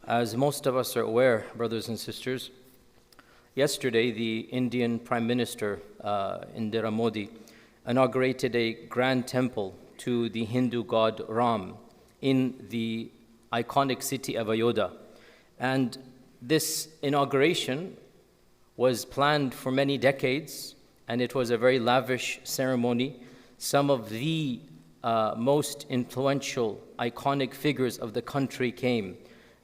As most of us are aware, brothers and sisters, yesterday the Indian Prime Minister, Indira Modi, inaugurated a grand temple to the Hindu god Ram in the iconic city of Ayodhya. And this inauguration was planned for many decades, and it was a very lavish ceremony. Some of the most influential, iconic figures of the country came.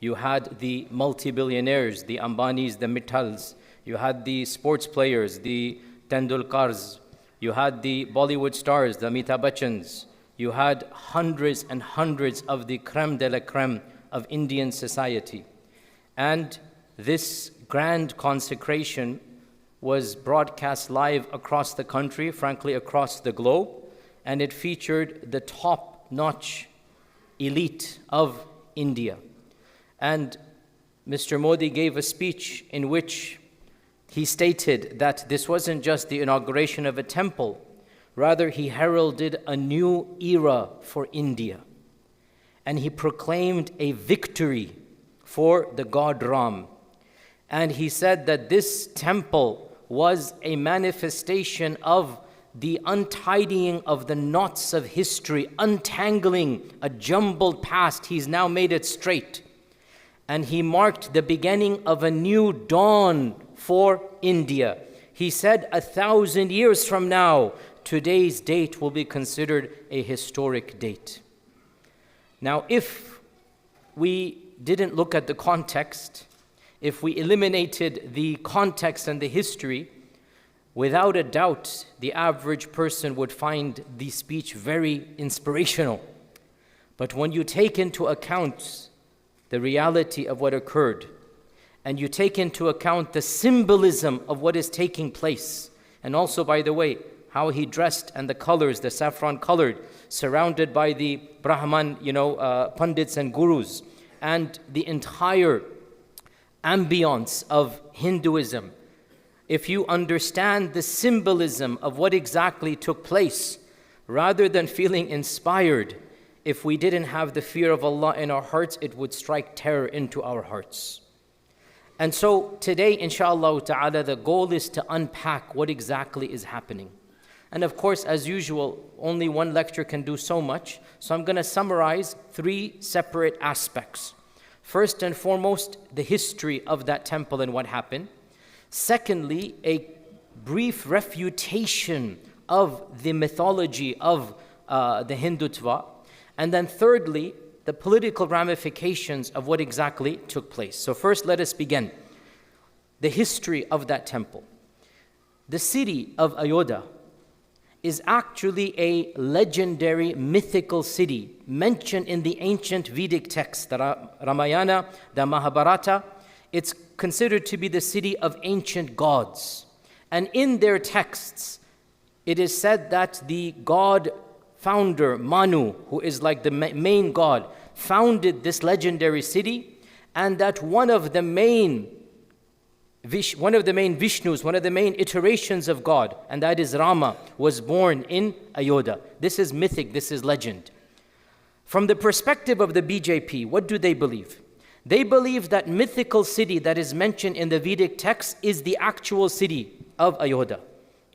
You had the multi-billionaires, the Ambanis, the Mittals. You had the sports players, the Tendulkars. You had the Bollywood stars, the Amitabh Bachchans. You had hundreds and hundreds of the creme de la creme of Indian society. And this grand consecration was broadcast live across the country, frankly across the globe, and it featured the top-notch elite of India. And Mr. Modi gave a speech in which he stated that this wasn't just the inauguration of a temple, rather he heralded a new era for India. And he proclaimed a victory for the god Ram. And he said that this temple was a manifestation of the untidying of the knots of history, untangling a jumbled past. He's now made it straight. And he marked the beginning of a new dawn for India. He said 1,000 years from now, today's date will be considered a historic date. Now, if we didn't look at the context, if we eliminated the context and the history, without a doubt, the average person would find the speech very inspirational. But when you take into account the reality of what occurred, and you take into account the symbolism of what is taking place, and also, by the way, how he dressed and the colors, the saffron colored, surrounded by the Brahman, Pandits and Gurus, and the entire ambience of Hinduism. If you understand the symbolism of what exactly took place, rather than feeling inspired, if we didn't have the fear of Allah in our hearts, it would strike terror into our hearts. And so today, inshallah ta'ala, the goal is to unpack what exactly is happening. And of course, as usual, only one lecture can do so much. So I'm going to summarize 3 separate aspects. First and foremost, the history of that temple and what happened. Secondly, a brief refutation of the mythology of the Hindutva. And then thirdly, the political ramifications of what exactly took place. So first, let us begin. The history of that temple. The city of Ayodhya is actually a legendary mythical city mentioned in the ancient Vedic texts, the Ramayana, the Mahabharata. It's considered to be the city of ancient gods. And in their texts, it is said that the god founder, Manu, who is like the main god, founded this legendary city, and that one of the main Vishnus, one of the main iterations of God, and that is Rama, was born in Ayodhya. This is mythic, this is legend. From the perspective of the BJP, what do they believe? They believe that mythical city that is mentioned in the Vedic text is the actual city of Ayodhya.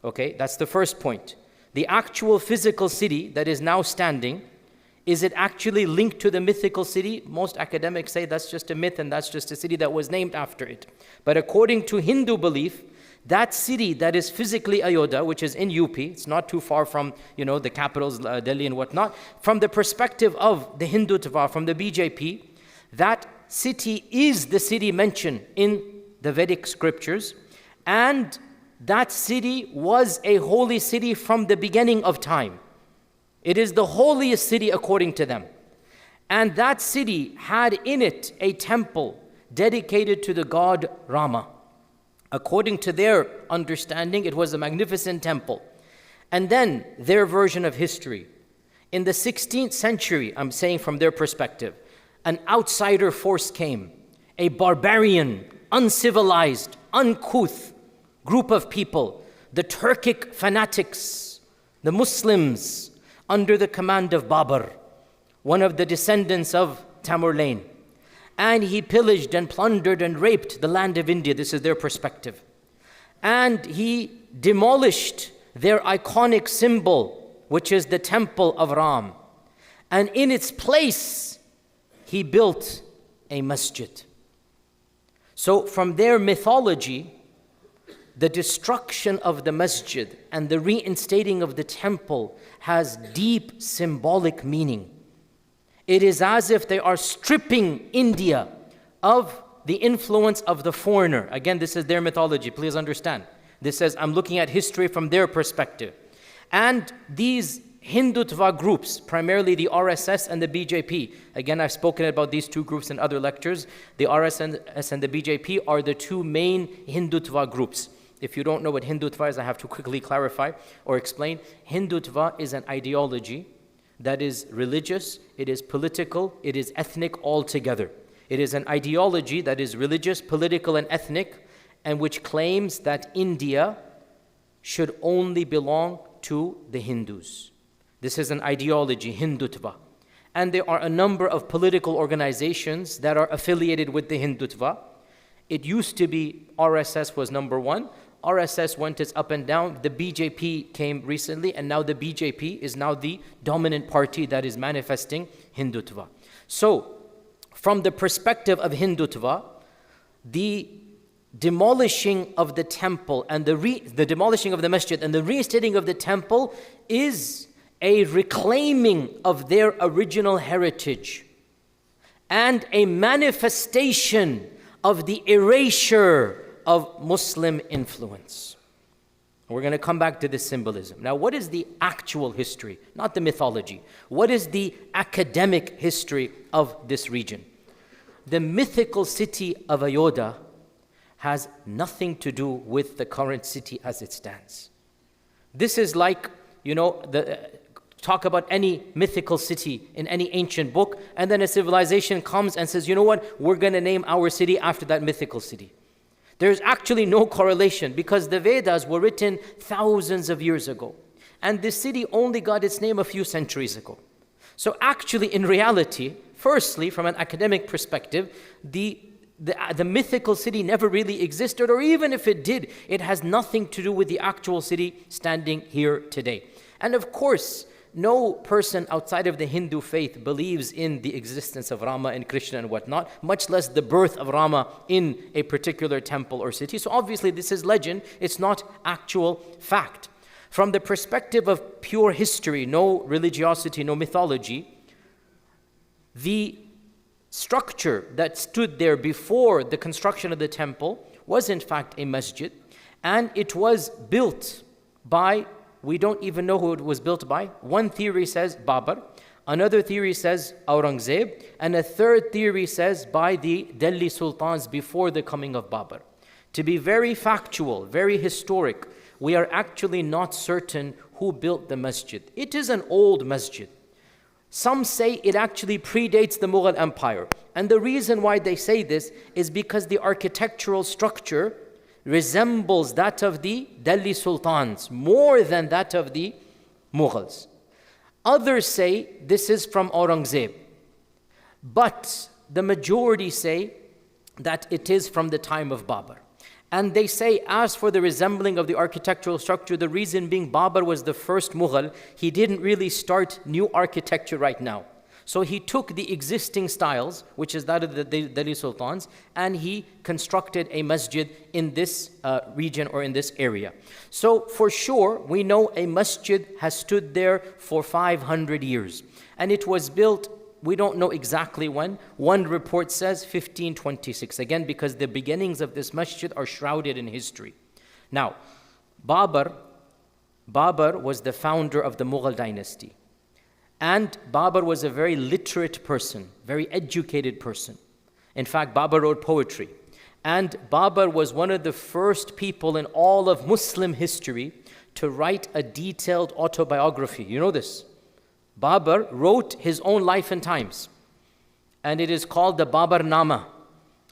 Okay, that's the first point. The actual physical city that is now standing, is it actually linked to the mythical city? Most academics say that's just a myth and that's just a city that was named after it. But according to Hindu belief, that city that is physically Ayodhya, which is in UP, it's not too far from, the capitals, Delhi and whatnot. From the perspective of the Hindutva, from the BJP, that city is the city mentioned in the Vedic scriptures, and that city was a holy city from the beginning of time. It is the holiest city according to them. And that city had in it a temple dedicated to the god Rama. According to their understanding, it was a magnificent temple. And then their version of history. In the 16th century, I'm saying from their perspective, an outsider force came, a barbarian, uncivilized, uncouth group of people, the Turkic fanatics, the Muslims, under the command of Babur, one of the descendants of Tamerlane. And he pillaged and plundered and raped the land of India. This is their perspective. And he demolished their iconic symbol, which is the temple of Ram. And in its place, he built a masjid. So from their mythology, the destruction of the masjid and the reinstating of the temple has deep symbolic meaning. It is as if they are stripping India of the influence of the foreigner. Again, this is their mythology, please understand. This says, I'm looking at history from their perspective. And these Hindutva groups, primarily the RSS and the BJP. Again, I've spoken about these two groups in other lectures. The RSS and the BJP are the two main Hindutva groups. If you don't know what Hindutva is, I have to quickly clarify or explain. Hindutva is an ideology that is religious, it is political, it is ethnic altogether. It is an ideology that is religious, political, and ethnic, and which claims that India should only belong to the Hindus. This is an ideology, Hindutva. And there are a number of political organizations that are affiliated with the Hindutva. It used to be RSS was number one. RSS went its up and down. The BJP came recently, and now the BJP is now the dominant party that is manifesting Hindutva. So, from the perspective of Hindutva, the demolishing of the temple and the demolishing of the masjid and the reinstating of the temple is a reclaiming of their original heritage and a manifestation of the erasure of Muslim influence. We're going to come back to this symbolism. Now, what is the actual history, not the mythology? What is the academic history of this region? The mythical city of Ayodhya has nothing to do with the current city as it stands. This is like, talk about any mythical city in any ancient book, and then a civilization comes and says, you know what, we're going to name our city after that mythical city. There's actually no correlation because the Vedas were written thousands of years ago, and this city only got its name a few centuries ago. So actually, in reality, firstly, from an academic perspective, the mythical city never really existed, or even if it did, it has nothing to do with the actual city standing here today. And of course, no person outside of the Hindu faith believes in the existence of Rama and Krishna and whatnot, much less the birth of Rama in a particular temple or city. So obviously this is legend, it's not actual fact. From the perspective of pure history, no religiosity, no mythology, the structure that stood there before the construction of the temple was in fact a masjid, and it was built by, we don't even know who it was built by. One theory says Babar, another theory says Aurangzeb, and a third theory says by the Delhi sultans before the coming of Babar. To be very factual, very historic, we are actually not certain who built the masjid. It is an old masjid. Some say it actually predates the Mughal Empire. And the reason why they say this is because the architectural structure resembles that of the Delhi sultans more than that of the Mughals. Others say this is from Aurangzeb. But the majority say that it is from the time of Babar. And they say, as for the resembling of the architectural structure, the reason being Babar was the first Mughal, he didn't really start new architecture right now. So he took the existing styles, which is that of the Delhi sultans, and he constructed a masjid in this region or in this area. So for sure, we know a masjid has stood there for 500 years. And it was built, we don't know exactly when. One report says 1526. Again, because the beginnings of this masjid are shrouded in history. Now, Babar was the founder of the Mughal dynasty. And Babar was a very literate person, very educated person. In fact, Babar wrote poetry. And Babar was one of the first people in all of Muslim history to write a detailed autobiography. You know this? Babar wrote his own life and times. And it is called the Babar Nama.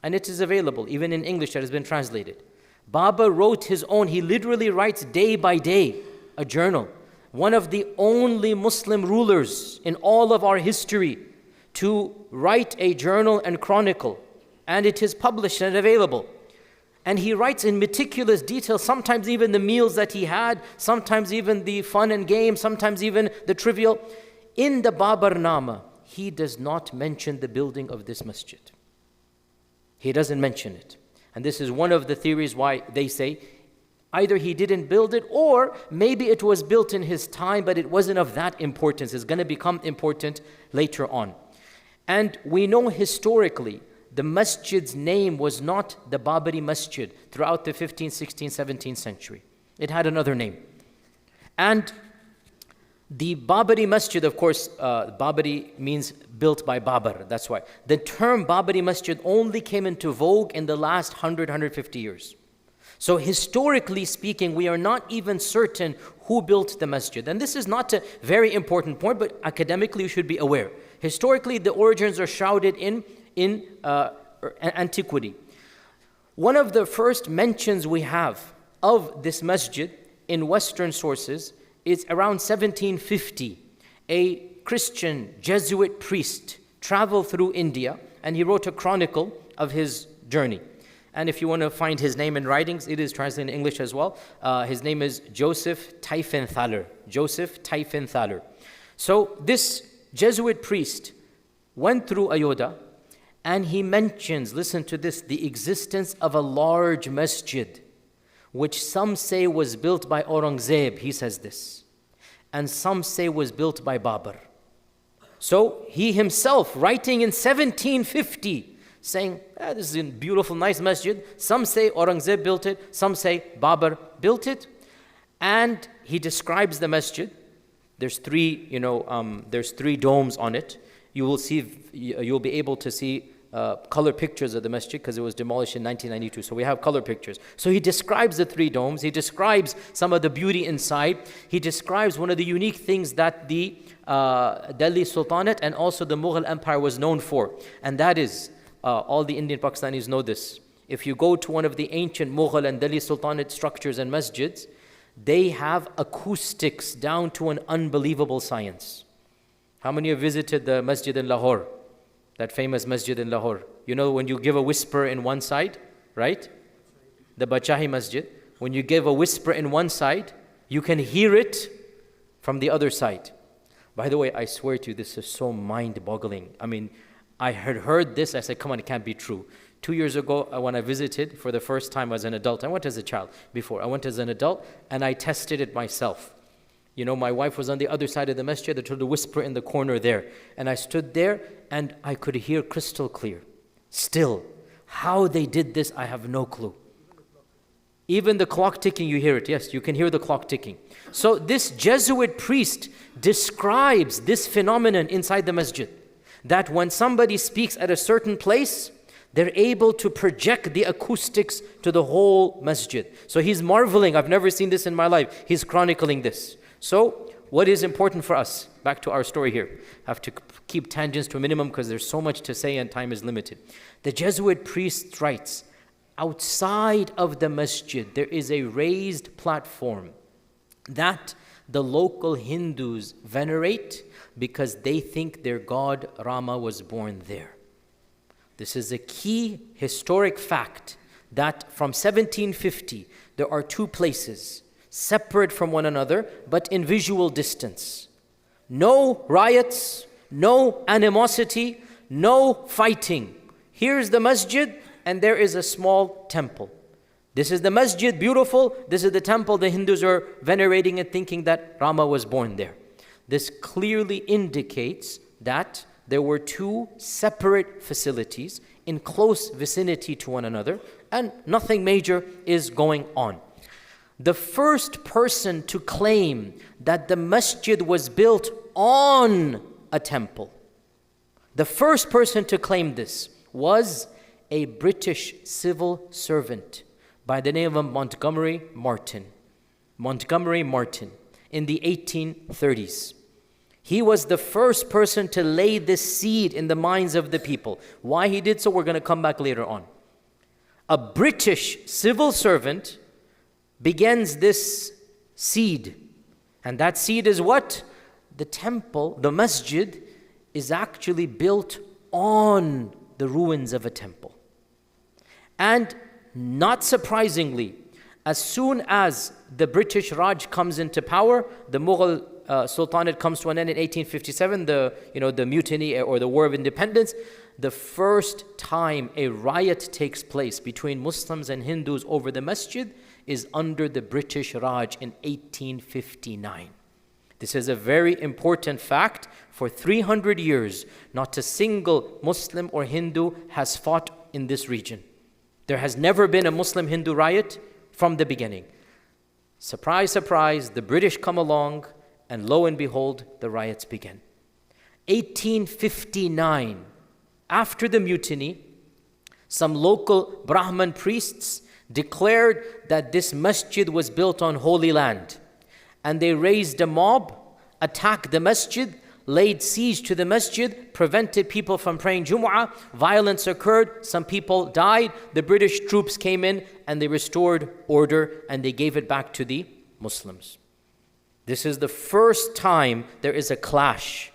And it is available, even in English, that has been translated. Babar wrote his own, he literally writes day by day, a journal. One of the only Muslim rulers in all of our history to write a journal and chronicle, and it is published and available. And he writes in meticulous detail, sometimes even the meals that he had, sometimes even the fun and games, sometimes even the trivial. In the Babarnama, he does not mention the building of this masjid. He doesn't mention it. And this is one of the theories why they say either he didn't build it, or maybe it was built in his time, but it wasn't of that importance. It's going to become important later on. And we know historically, the masjid's name was not the Babari Masjid throughout the 15th, 16th, 17th century. It had another name. And the Babari Masjid, of course, Babari means built by Babar, that's why. The term Babari Masjid only came into vogue in the last 100, 150 years. So historically speaking, we are not even certain who built the masjid. And this is not a very important point, but academically you should be aware. Historically, the origins are shrouded in antiquity. One of the first mentions we have of this masjid in Western sources is around 1750. A Christian Jesuit priest traveled through India, and he wrote a chronicle of his journey. And if you want to find his name in writings, it is translated in English as well. His name is Joseph Tiefenthaler. Joseph Tiefenthaler. So this Jesuit priest went through Ayodhya, and he mentions, listen to this, the existence of a large masjid, which some say was built by Aurangzeb, he says this, and some say was built by Babar. So he himself, writing in 1750, saying, this is a beautiful, nice masjid. Some say Aurangzeb built it, some say Babar built it, and he describes the masjid. There's three domes on it. You'll be able to see color pictures of the masjid because it was demolished in 1992. So we have color pictures. So he describes the three domes. He describes some of the beauty inside. He describes one of the unique things that the Delhi Sultanate and also the Mughal Empire was known for. And that is, all the Indian Pakistanis know this. If you go to one of the ancient Mughal and Delhi Sultanate structures and masjids, they have acoustics down to an unbelievable science. How many have visited the Masjid in Lahore? That famous masjid in Lahore. You know when you give a whisper in one side, right? The Bachahi Masjid. When you give a whisper in one side, you can hear it from the other side. By the way, I swear to you, this is so mind-boggling. I mean, I had heard this, I said, come on, it can't be true. 2 years ago, when I visited for the first time as an adult, I went as a child before, I went as an adult, and I tested it myself. You know, my wife was on the other side of the masjid, I told her to whisper in the corner there. And I stood there, and I could hear crystal clear. Still, how they did this, I have no clue. Even the clock ticking, you hear it. Yes, you can hear the clock ticking. So this Jesuit priest describes this phenomenon inside the masjid, that when somebody speaks at a certain place, they're able to project the acoustics to the whole masjid. So he's marveling, I've never seen this in my life. He's chronicling this. So what is important for us? Back to our story here. I have to keep tangents to a minimum because there's so much to say and time is limited. The Jesuit priest writes, outside of the masjid, there is a raised platform that the local Hindus venerate because they think their god Rama was born there. This is a key historic fact that from 1750, there are two places separate from one another, but in visual distance. No riots, no animosity, no fighting. Here's the masjid, and there is a small temple. This is the masjid, beautiful. This is the temple the Hindus are venerating and thinking that Rama was born there. This clearly indicates that there were two separate facilities in close vicinity to one another, and nothing major is going on. The first person to claim that the masjid was built on a temple, the first person to claim this was a British civil servant by the name of Montgomery Martin. Montgomery Martin in the 1830s. He was the first person to lay this seed in the minds of the people. Why he did so, we're going to come back later on. A British civil servant begins this seed. And that seed is what? The temple, the masjid, is actually built on the ruins of a temple. And not surprisingly, as soon as the British Raj comes into power, the Mughal Sultanate comes to an end in 1857, the mutiny or the War of Independence, the first time a riot takes place between Muslims and Hindus over the Masjid is under the British Raj in 1859. This is a very important fact. For 300 years, not a single Muslim or Hindu has fought in this region. There has never been a Muslim-Hindu riot from the beginning. Surprise, surprise, the British come along, and lo and behold, the riots begin. 1859, after the mutiny, some local Brahman priests declared that this masjid was built on holy land. And they raised a mob, attacked the masjid, laid siege to the masjid, prevented people from praying Jumu'ah. Violence occurred, some people died. The British troops came in and they restored order and they gave it back to the Muslims. This is the first time there is a clash.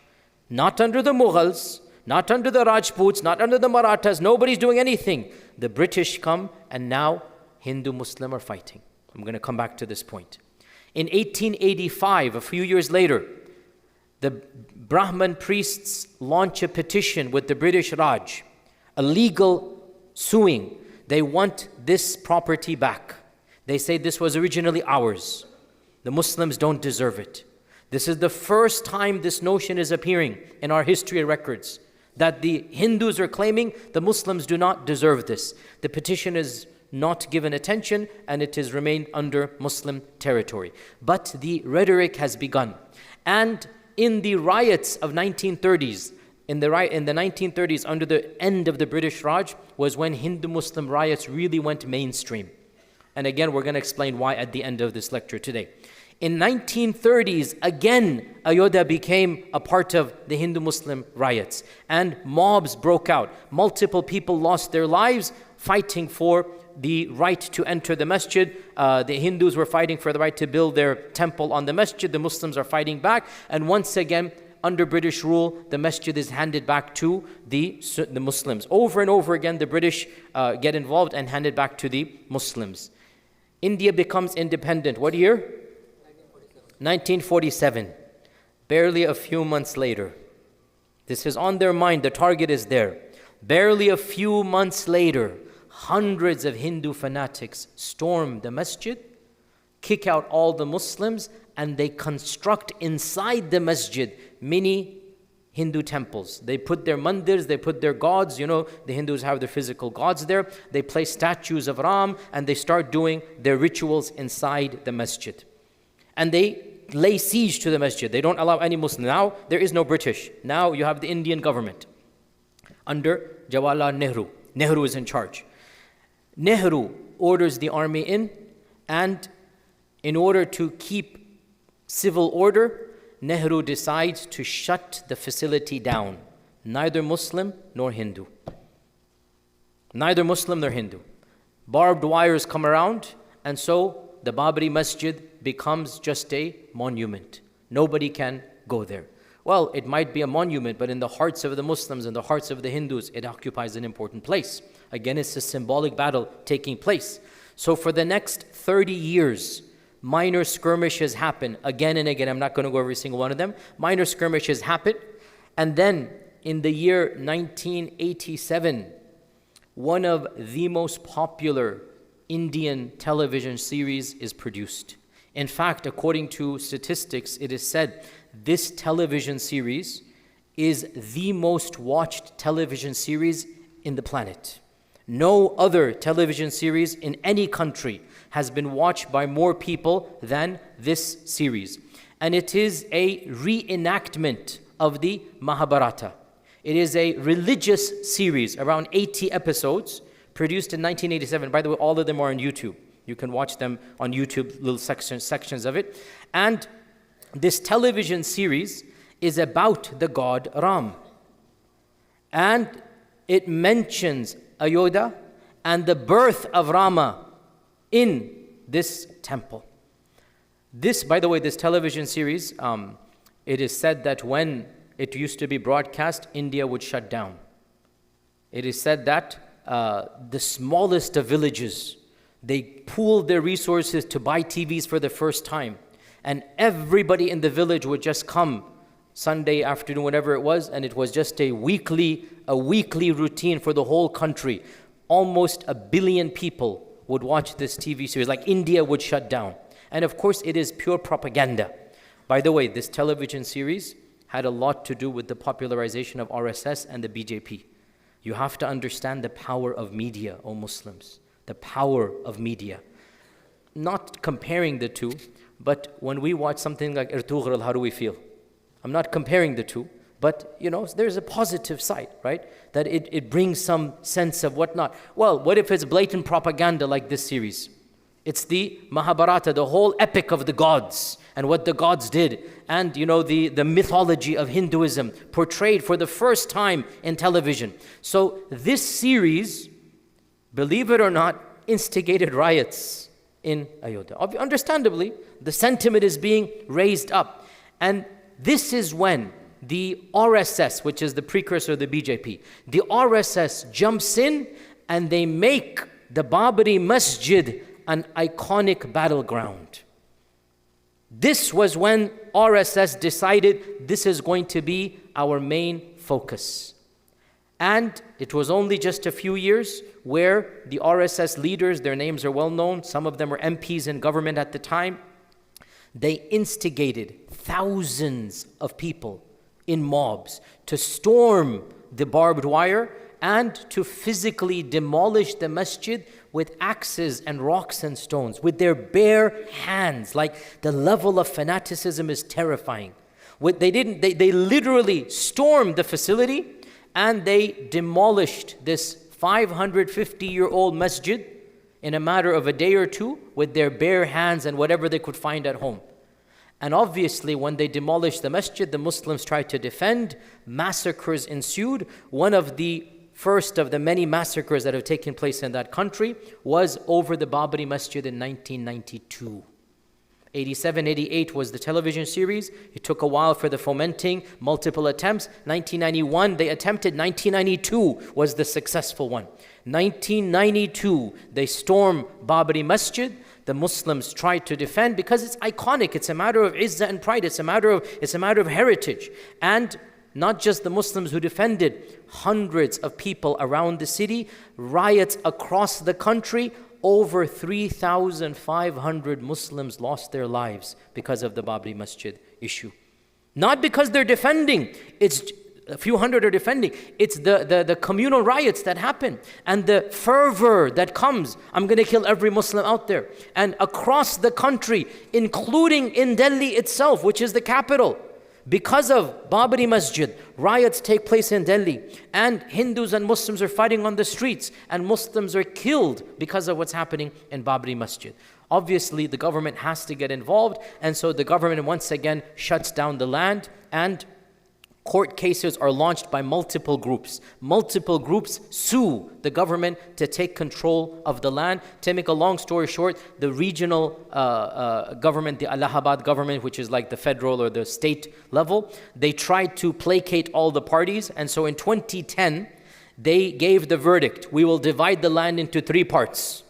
Not under the Mughals, not under the Rajputs, not under the Marathas. Nobody's doing anything. The British come and now Hindu-Muslim are fighting. I'm going to come back to this point. In 1885, a few years later, the Brahman priests launch a petition with the British Raj, a legal suing. They want this property back. They say this was originally ours. The Muslims don't deserve it. This is the first time this notion is appearing in our history records, that the Hindus are claiming the Muslims do not deserve this. The petition is not given attention and it has remained under Muslim territory. But the rhetoric has begun. And in the riots of 1930s, in the 1930s, under the end of the British Raj, was when Hindu-Muslim riots really went mainstream. And again, we're going to explain why at the end of this lecture today. In 1930s, again, Ayodhya became a part of the Hindu-Muslim riots. And mobs broke out. Multiple people lost their lives fighting for the right to enter the masjid. The Hindus were fighting for the right to build their temple on the masjid. The Muslims are fighting back. And once again, under British rule, the masjid is handed back to the Muslims. Over and over again, the British get involved and hand it back to the Muslims. India becomes independent. What year? 1947. Barely a few months later. This is on their mind. The target is there. Barely a few months later, hundreds of Hindu fanatics storm the masjid, kick out all the Muslims, and they construct inside the masjid mini Hindu temples. They put their mandirs, they put their gods. The Hindus have their physical gods there. They place statues of Ram, and they start doing their rituals inside the masjid. And they lay siege to the masjid. They don't allow any Muslim. Now, there is no British. Now, you have the Indian government under Jawaharlal Nehru. Nehru is in charge. Nehru orders the army in, and in order to keep civil order, Nehru decides to shut the facility down. Neither Muslim nor Hindu. Neither Muslim nor Hindu. Barbed wires come around, and so the Babri Masjid becomes just a monument. Nobody can go there. Well, it might be a monument, but in the hearts of the Muslims and the hearts of the Hindus, it occupies an important place. Again, it's a symbolic battle taking place. So for the next 30 years, minor skirmishes happen again and again. I'm not going to go over every single one of them. Minor skirmishes happen. And then in the year 1987, one of the most popular Indian television series is produced. In fact, according to statistics, it is said this television series is the most watched television series in the planet. No other television series in any country has been watched by more people than this series. And it is a reenactment of the Mahabharata. It is a religious series, around 80 episodes, produced in 1987. By the way, all of them are on YouTube. You can watch them on YouTube, little sections of it. And this television series is about the god Ram. And it mentions Ayodhya and the birth of Rama in this temple. This, by the way, this television series, it is said that when it used to be broadcast, India would shut down. It is said that the smallest of villages, they pooled their resources to buy TVs for the first time. And everybody in the village would just come Sunday afternoon, whatever it was, and it was just a weekly routine for the whole country. Almost 1 billion people would watch this TV series, like India would shut down. And of course, it is pure propaganda. By the way, this television series had a lot to do with the popularization of RSS and the BJP. You have to understand the power of media, O Muslims. The power of media. Not comparing the two, but when we watch something like Ertugrul, how do we feel? I'm not comparing the two, but there's a positive side, right? That it brings some sense of whatnot. Well, what if it's blatant propaganda like this series? It's the Mahabharata, the whole epic of the gods and what the gods did. And the mythology of Hinduism portrayed for the first time in television. So this series, believe it or not, instigated riots in Ayodhya. Understandably, the sentiment is being raised up. And this is when the RSS, which is the precursor of the BJP, the RSS jumps in and they make the Babri Masjid an iconic battleground. This was when RSS decided this is going to be our main focus. And it was only just a few years where the RSS leaders, their names are well known, some of them were MPs in government at the time, they instigated thousands of people in mobs to storm the barbed wire and to physically demolish the masjid with axes and rocks and stones, with their bare hands. Like, the level of fanaticism is terrifying. They literally stormed the facility and they demolished this 550-year-old masjid in a matter of a day or two with their bare hands and whatever they could find at home. And obviously, when they demolished the masjid, the Muslims tried to defend. Massacres ensued. One of the first of the many massacres that have taken place in that country was over the Babri Masjid in 1992. 87, 88 was the television series. It took a while for the fomenting, multiple attempts. 1991, they attempted. 1992 was the successful one. 1992, they stormed Babri Masjid. The Muslims tried to defend because it's iconic. It's a matter of izzah and pride. It's a matter of heritage. And not just the Muslims who defended, hundreds of people around the city, riots across the country. Over 3,500 Muslims lost their lives because of the Babri Masjid issue. Not because they're defending, it's a few hundred are defending. It's the communal riots that happen and the fervor that comes. I'm going to kill every Muslim out there. And across the country, including in Delhi itself, which is the capital, because of Babri Masjid, riots take place in Delhi, and Hindus and Muslims are fighting on the streets, and Muslims are killed because of what's happening in Babri Masjid. Obviously, the government has to get involved, and so the government once again shuts down the land, and court cases are launched by multiple groups. Multiple groups sue the government to take control of the land. To make a long story short, the regional government, the Allahabad government, which is like the federal or the state level, they tried to placate all the parties. And so in 2010, they gave the verdict: we will divide the land into 3 parts.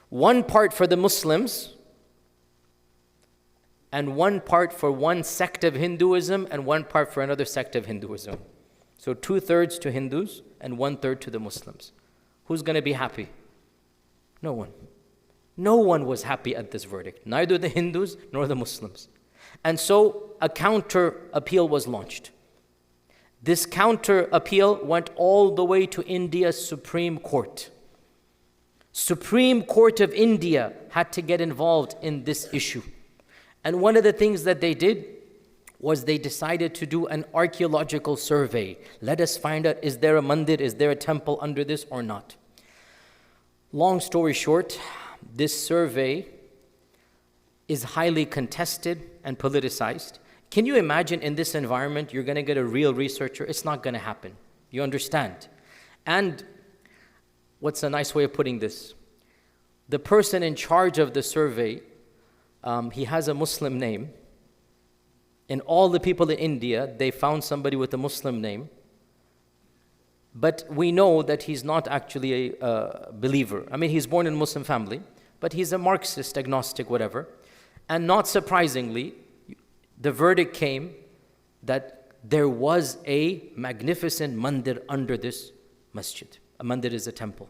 1 part for the Muslims, and 1 part for one sect of Hinduism, and 1 part for another sect of Hinduism. So 2/3 to Hindus and 1/3 to the Muslims. Who's going to be happy? No one. No one was happy at this verdict. Neither the Hindus nor the Muslims. And so a counter appeal was launched. This counter appeal went all the way to India's Supreme Court. Supreme Court of India had to get involved in this issue. And one of the things that they did was they decided to do an archaeological survey. Let us find out, is there a mandir, is there a temple under this or not? Long story short, this survey is highly contested and politicized. Can you imagine in this environment, you're going to get a real researcher? It's not going to happen. You understand? And what's a nice way of putting this? The person in charge of the survey, he has a Muslim name, In all the people in India, they found somebody with a Muslim name, but we know that he's not actually a believer. I mean, he's born in a Muslim family, but he's a Marxist, agnostic, whatever. And not surprisingly, the verdict came that there was a magnificent mandir under this masjid. A mandir is a temple.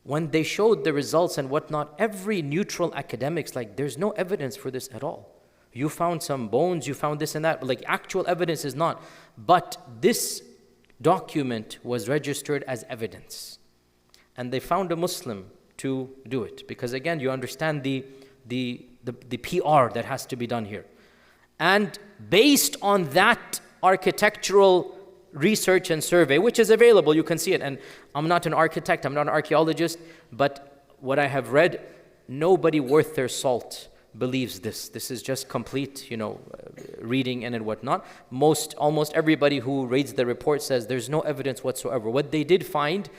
When they showed the results and whatnot, every neutral academic's like, there's no evidence for this at all. You found some bones, you found this and that, but like actual evidence is not. But this document was registered as evidence. And they found a Muslim to do it. Because again, you understand the PR that has to be done here. And based on that architectural research and survey, which is available, you can see it. And I'm not an architect, I'm not an archaeologist, but what I have read, nobody worth their salt believes this. This is just complete, reading and whatnot. Almost everybody who reads the report says there's no evidence whatsoever. What they did find,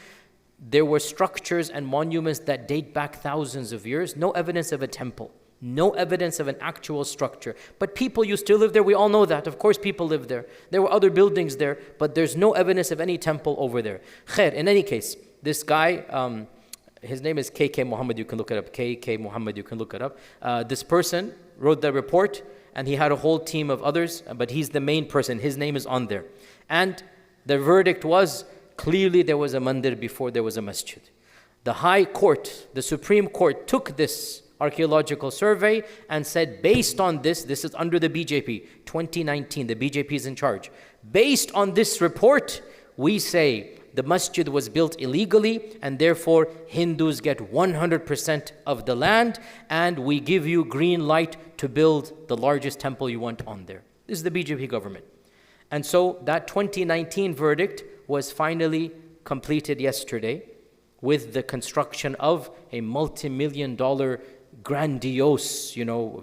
there were structures and monuments that date back thousands of years. No evidence of a temple. No evidence of an actual structure. But people used to live there. We all know that. Of course people lived there. There were other buildings there, but there's no evidence of any temple over there. Khair, in any case, this guy, his name is K.K. Muhammad, you can look it up. K.K. Muhammad, you can look it up. This person wrote the report, and he had a whole team of others, but he's the main person. His name is on there. And the verdict was, clearly there was a mandir before there was a masjid. The High Court, the Supreme Court, took this archaeological survey and said, based on this is under the BJP, 2019, the BJP is in charge. Based on this report, we say the masjid was built illegally, and therefore Hindus get 100% of the land, and we give you green light to build the largest temple you want on there. This is the BJP government. And so that 2019 verdict was finally completed yesterday with the construction of a multi-million-dollar grandiose,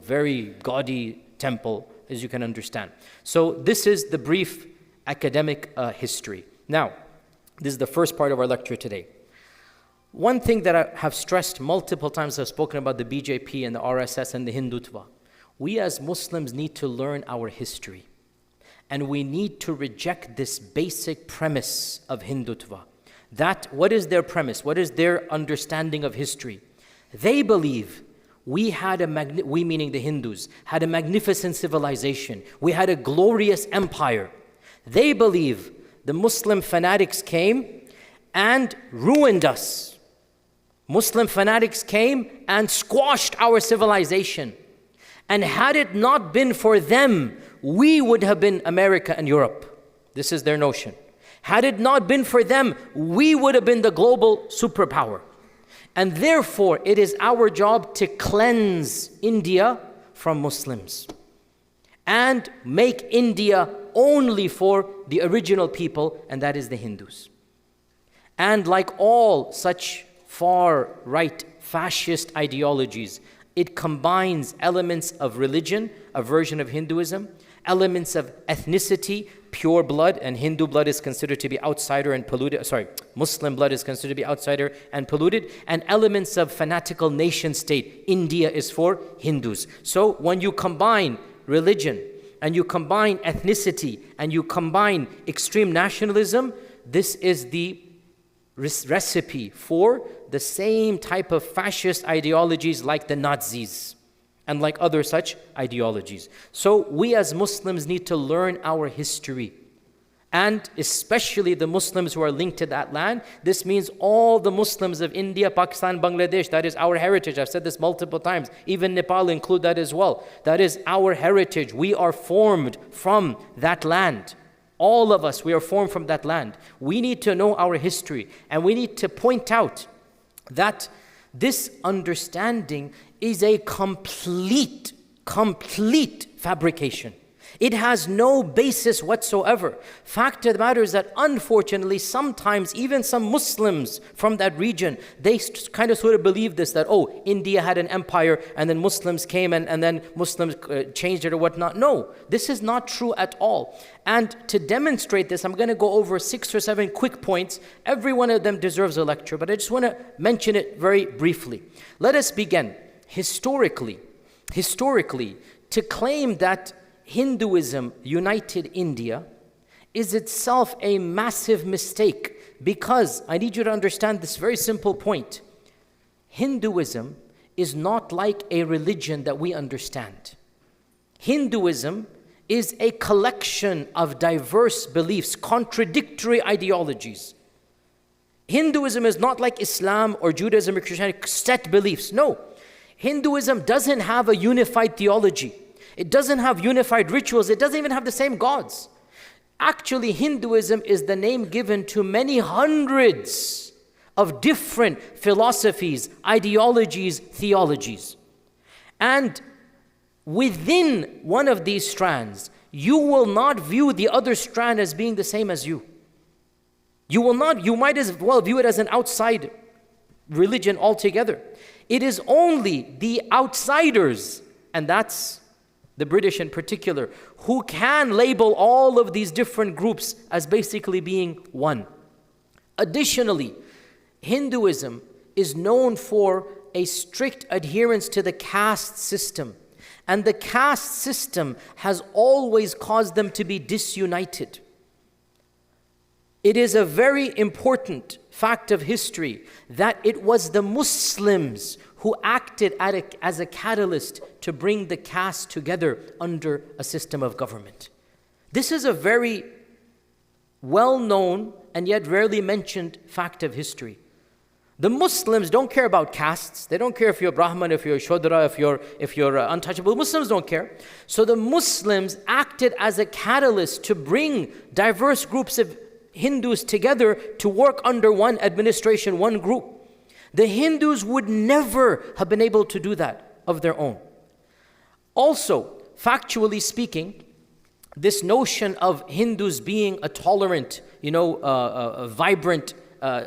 very gaudy temple, as you can understand. So this is the brief academic history. Now, this is the first part of our lecture today. One thing that I have stressed multiple times, I've spoken about the BJP and the RSS and the Hindutva. We as Muslims need to learn our history. And we need to reject this basic premise of Hindutva. What is their premise? What is their understanding of history? They believe we meaning the Hindus, had a magnificent civilization. We had a glorious empire. They believe the Muslim fanatics came and ruined us. Muslim fanatics came and squashed our civilization. And had it not been for them, we would have been America and Europe. This is their notion. Had it not been for them, we would have been the global superpower. And therefore, it is our job to cleanse India from Muslims and make India only for the original people, and that is the Hindus. And like all such far-right fascist ideologies, it combines elements of religion, a version of Hinduism, elements of ethnicity, pure blood, and Hindu blood is considered to be outsider and polluted, Muslim blood is considered to be outsider and polluted, and elements of fanatical nation state. India is for Hindus. So when you combine religion, and you combine ethnicity, and you combine extreme nationalism, this is the recipe for the same type of fascist ideologies like the Nazis and like other such ideologies. So we as Muslims need to learn our history. And especially the Muslims who are linked to that land. This means all the Muslims of India, Pakistan, Bangladesh. That is our heritage. I've said this multiple times. Even Nepal include that as well. That is our heritage. We are formed from that land. All of us, we are formed from that land. We need to know our history. And we need to point out that this understanding is a complete fabrication. It has no basis whatsoever. Fact of the matter is that unfortunately, sometimes even some Muslims from that region, they kind of sort of believe this, that, India had an empire and then Muslims came and then Muslims changed it or whatnot. No, this is not true at all. And to demonstrate this, I'm going to go over 6 or 7 quick points. Every one of them deserves a lecture, but I just want to mention it very briefly. Let us begin. Historically, to claim that Hinduism united India is itself a massive mistake, because I need you to understand this very simple point. Hinduism is not like a religion that we understand. Hinduism is a collection of diverse beliefs, contradictory ideologies. Hinduism is not like Islam or Judaism or Christianity, set beliefs. No. Hinduism doesn't have a unified theology. It doesn't have unified rituals. It doesn't even have the same gods. Actually, Hinduism is the name given to many hundreds of different philosophies, ideologies, theologies. And within one of these strands, you will not view the other strand as being the same as you. You might as well view it as an outside religion altogether. It is only the outsiders, and that's the British in particular, who can label all of these different groups as basically being one. Additionally, Hinduism is known for a strict adherence to the caste system. And the caste system has always caused them to be disunited. It is a very important fact of history that it was the Muslims who acted as a catalyst to bring the caste together under a system of government. This is a very well-known and yet rarely mentioned fact of history. The Muslims don't care about castes. They don't care if you're Brahman, if you're Shodra, if you're untouchable. Muslims don't care. So the Muslims acted as a catalyst to bring diverse groups of Hindus together to work under one administration, one group. The Hindus would never have been able to do that of their own. Also, factually speaking, this notion of Hindus being a tolerant, a vibrant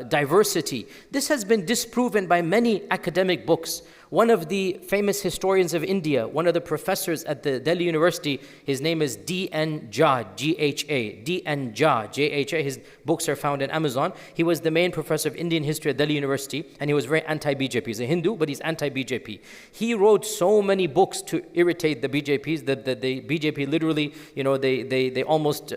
diversity, this has been disproven by many academic books. One of the famous historians of India, one of the professors at the Delhi University, his name is D.N. Jha, G-H-A, D.N. Jha, J-H-A. His books are found on Amazon. He was the main professor of Indian history at Delhi University, and he was very anti-BJP. He's a Hindu, but he's anti-BJP. He wrote so many books to irritate the BJPs that the BJP literally, they almost,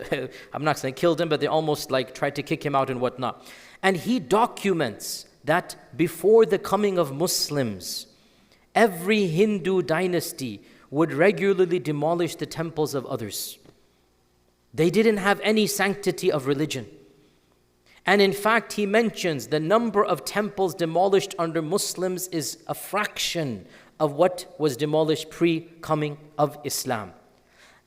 I'm not saying killed him, but they almost like tried to kick him out and whatnot. And he documents that before the coming of Muslims, every Hindu dynasty would regularly demolish the temples of others. They didn't have any sanctity of religion. And in fact, he mentions the number of temples demolished under Muslims is a fraction of what was demolished pre-coming of Islam.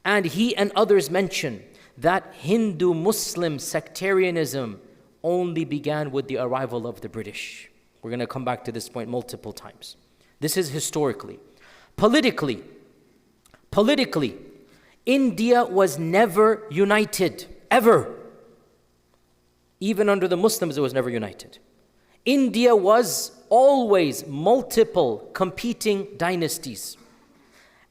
And he and others mention that Hindu-Muslim sectarianism only began with the arrival of the British. We're going to come back to this point multiple times. This is historically. Politically, India was never united, ever. Even under the Muslims, it was never united. India was always multiple competing dynasties.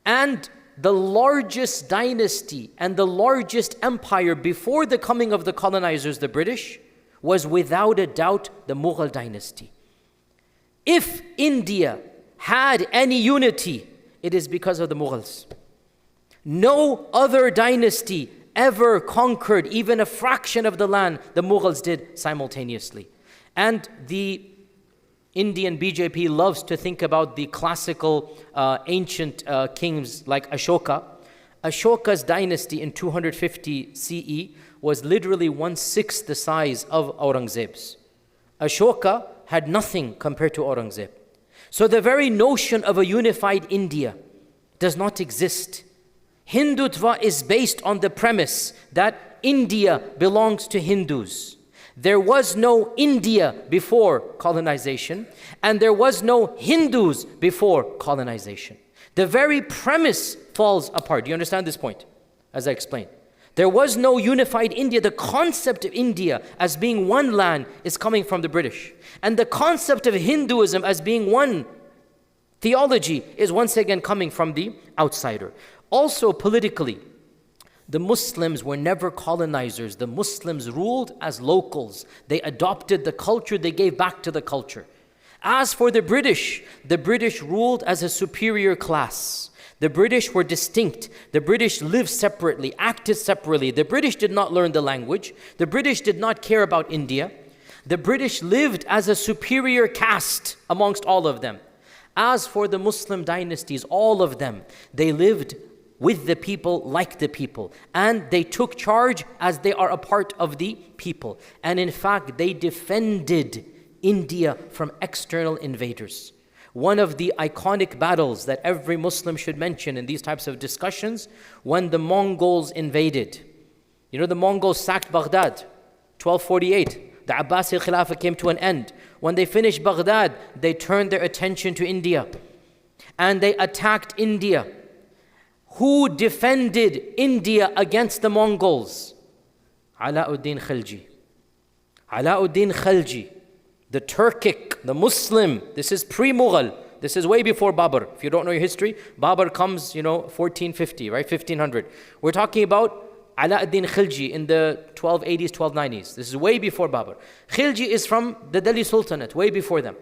And the largest dynasty and the largest empire before the coming of the colonizers, the British, was without a doubt the Mughal dynasty. If India had any unity, it is because of the Mughals. No other dynasty ever conquered even a fraction of the land the Mughals did simultaneously. And the Indian BJP loves to think about the classical ancient kings like Ashoka. Ashoka's dynasty in 250 CE was literally 1/6 the size of Aurangzeb's. Ashoka had nothing compared to Aurangzeb. So the very notion of a unified India does not exist. Hindutva is based on the premise that India belongs to Hindus. There was no India before colonization, and there was no Hindus before colonization. The very premise falls apart. Do you understand this point? As I explained. There was no unified India. The concept of India as being one land is coming from the British. And the concept of Hinduism as being one theology is once again coming from the outsider. Also politically, the Muslims were never colonizers. The Muslims ruled as locals. They adopted the culture, they gave back to the culture. As for the British ruled as a superior class. The British were distinct. The British lived separately, acted separately. The British did not learn the language. The British did not care about India. The British lived as a superior caste amongst all of them. As for the Muslim dynasties, all of them, they lived with the people, like the people. And they took charge as they are a part of the people. And in fact, they defended India from external invaders. One of the iconic battles that every Muslim should mention in these types of discussions, when the Mongols invaded. You know, the Mongols sacked Baghdad, 1248. The Abbasi Khilafah came to an end. When they finished Baghdad, they turned their attention to India. And they attacked India. Who defended India against the Mongols? Alauddin Khilji. Alauddin Khilji, the Turkic, the Muslim. This is pre-Mughal. This is way before Babur. If you don't know your history, Babur comes, 1450, right? 1500. We're talking about Alauddin Khilji in the 1280s, 1290s. This is way before Babur. Khilji is from the Delhi Sultanate, way before them.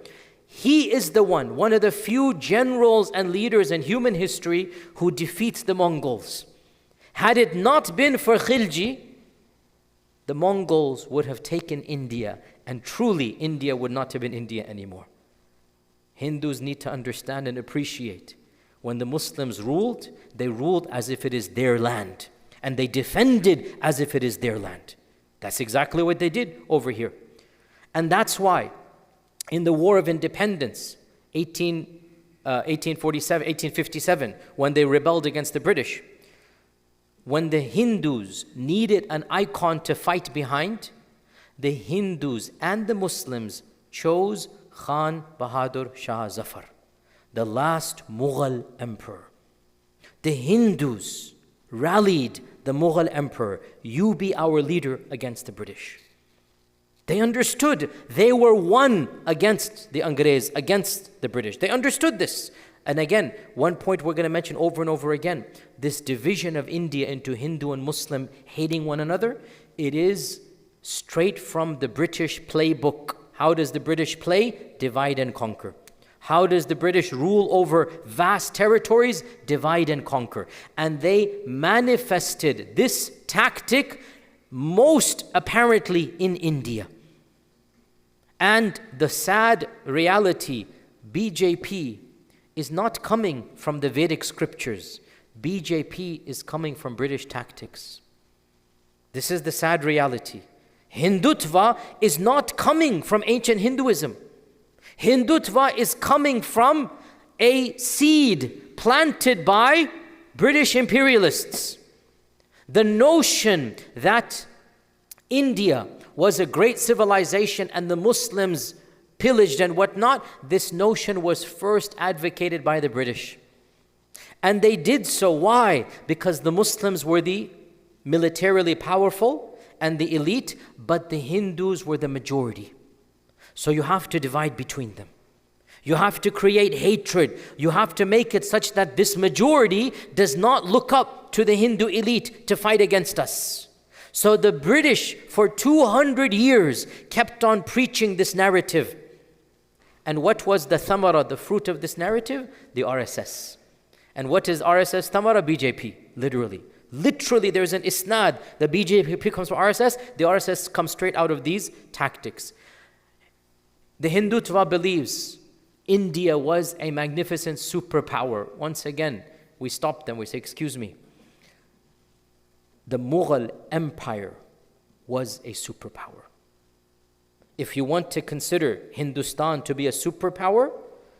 He is the one of the few generals and leaders in human history who defeats the Mongols. Had it not been for Khilji, the Mongols would have taken India, and truly India would not have been India anymore. Hindus need to understand and appreciate, when the Muslims ruled, they ruled as if it is their land, and they defended as if it is their land. That's exactly what they did over here. And that's why in the War of Independence, 1857, when they rebelled against the British, when the Hindus needed an icon to fight behind, the Hindus and the Muslims chose Khan Bahadur Shah Zafar, the last Mughal emperor. The Hindus rallied the Mughal emperor, you be our leader against the British. They understood they were one against the Angrez, against the British. They understood this. And again, one point we're going to mention over and over again, this division of India into Hindu and Muslim hating one another, it is straight from the British playbook. How does the British play? Divide and conquer. How does the British rule over vast territories? Divide and conquer. And they manifested this tactic most apparently in India. And the sad reality, BJP is not coming from the Vedic scriptures. BJP is coming from British tactics. This is the sad reality. Hindutva is not coming from ancient Hinduism. Hindutva is coming from a seed planted by British imperialists. The notion that India was a great civilization and the Muslims pillaged and whatnot, this notion was first advocated by the British. And they did so. Why? Because the Muslims were the militarily powerful and the elite, but the Hindus were the majority. So you have to divide between them. You have to create hatred. You have to make it such that this majority does not look up to the Hindu elite to fight against us. So the British for 200 years kept on preaching this narrative. And what was the thamara, the fruit of this narrative? The RSS. And what is RSS thamara? BJP, literally. Literally there's an isnad. The BJP comes from RSS. The RSS comes straight out of these tactics. The Hindutva believes India was a magnificent superpower. Once again, we stop them. We say, excuse me. The Mughal Empire was a superpower. If you want to consider Hindustan to be a superpower,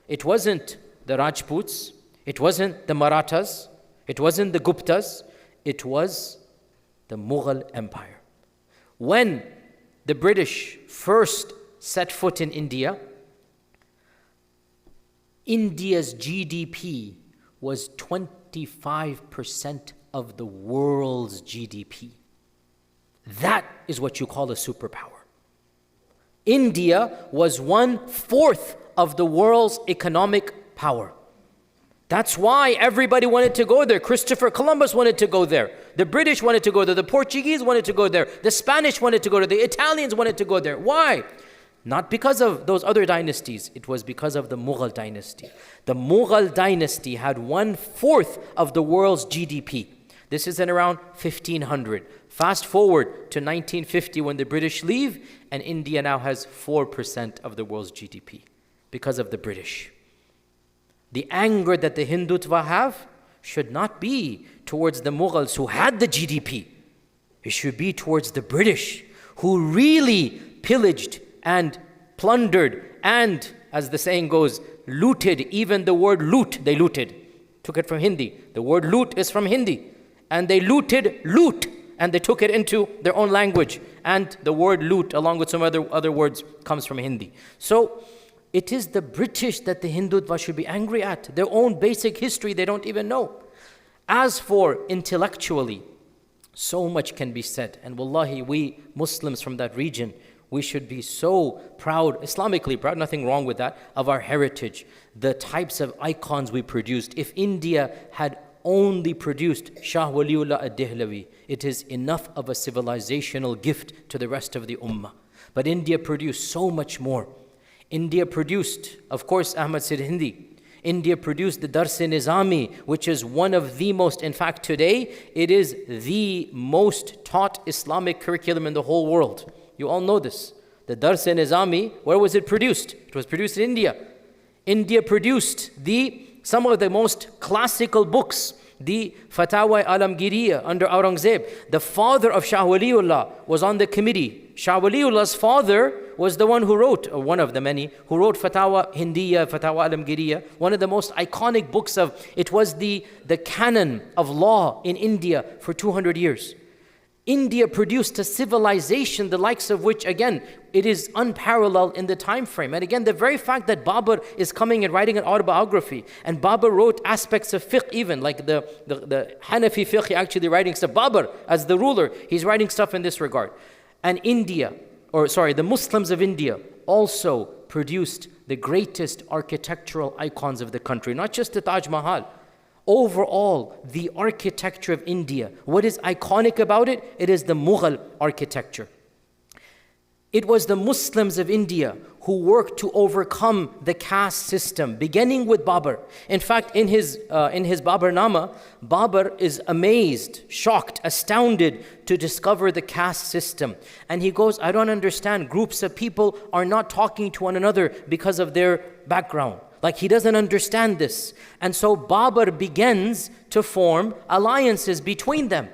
it wasn't the Rajputs, it wasn't the Marathas, it wasn't the Guptas, it was the Mughal Empire. When the British first set foot in India, India's GDP was 25% of the world's GDP. That is what you call a superpower. India was 1/4 of the world's economic power. That's why everybody wanted to go there. Christopher Columbus wanted to go there. The British wanted to go there. The Portuguese wanted to go there. The Spanish wanted to go there. The Italians wanted to go there. Why? Not because of those other dynasties, it was because of the Mughal dynasty. The Mughal dynasty had 1/4 of the world's GDP. This is in around 1500. Fast forward to 1950 when the British leave, and India now has 4% of the world's GDP because of the British. The anger that the Hindutva have should not be towards the Mughals who had the GDP. It should be towards the British who really pillaged and plundered and, as the saying goes, looted. Even the word loot, they looted. Took it from Hindi. The word loot is from Hindi. And they looted loot, and they took it into their own language. And the word loot, along with some other words, comes from Hindi. So it is the British that the Hindutva should be angry at. Their own basic history they don't even know. As for intellectually, so much can be said. And wallahi, we Muslims from that region, we should be so proud, Islamically proud, nothing wrong with that, of our heritage, the types of icons we produced. If India had only produced Shah Waliullah ad-Dehlavi, it is enough of a civilizational gift to the rest of the ummah. But India produced so much more. India produced, of course, Ahmad Sirhindi. India produced the Dars-e-Nizami, which is one of the most, in fact today, it is the most taught Islamic curriculum in the whole world. You all know this. The Dars-e-Nizami, where was it produced? It was produced in India. India produced some of the most classical books, the Fatawa Alamgiriya under Aurangzeb. The father of Shah Waliullah was on the committee. Shah Waliullah's father was the one who wrote, or one of the many, who wrote Fatawa Hindiya, Fatawa Alamgiriya, one of the most iconic books it was the canon of law in India for 200 years. India produced a civilization the likes of which, again, it is unparalleled in the time frame. And again, the very fact that Babur is coming and writing an autobiography, and Babur wrote aspects of fiqh even, like the Hanafi fiqh, actually writing stuff. Babur, as the ruler, he's writing stuff in this regard. And the Muslims of India also produced the greatest architectural icons of the country, not just the Taj Mahal. Overall, the architecture of India, what is iconic about it? It is the Mughal architecture. It was the Muslims of India who worked to overcome the caste system, beginning with Babur. In fact, in his Baburnama, Babur is amazed, shocked, astounded to discover the caste system. And he goes, I don't understand. Groups of people are not talking to one another because of their background. Like, he doesn't understand this. And so Babur begins to form alliances between them.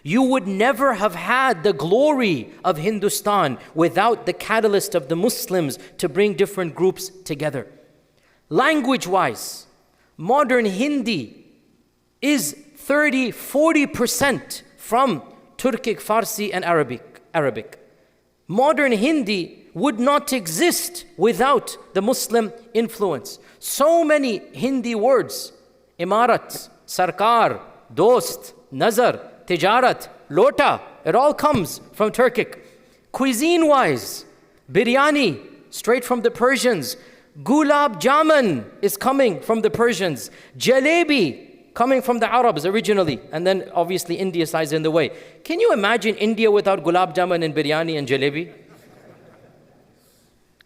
You would never have had the glory of Hindustan without the catalyst of the Muslims to bring different groups together. Language-wise, modern Hindi is 30-40% from Turkic, Farsi and Arabic. Modern Hindi would not exist without the Muslim influence. So many Hindi words, Imarat, Sarkar, Dost, Nazar, Tijarat, Lota, it all comes from Turkic. Cuisine-wise, biryani, straight from the Persians. Gulab Jamun is coming from the Persians. Jalebi, coming from the Arabs originally, and then obviously India size in the way. Can you imagine India without Gulab Jamun and biryani and jalebi?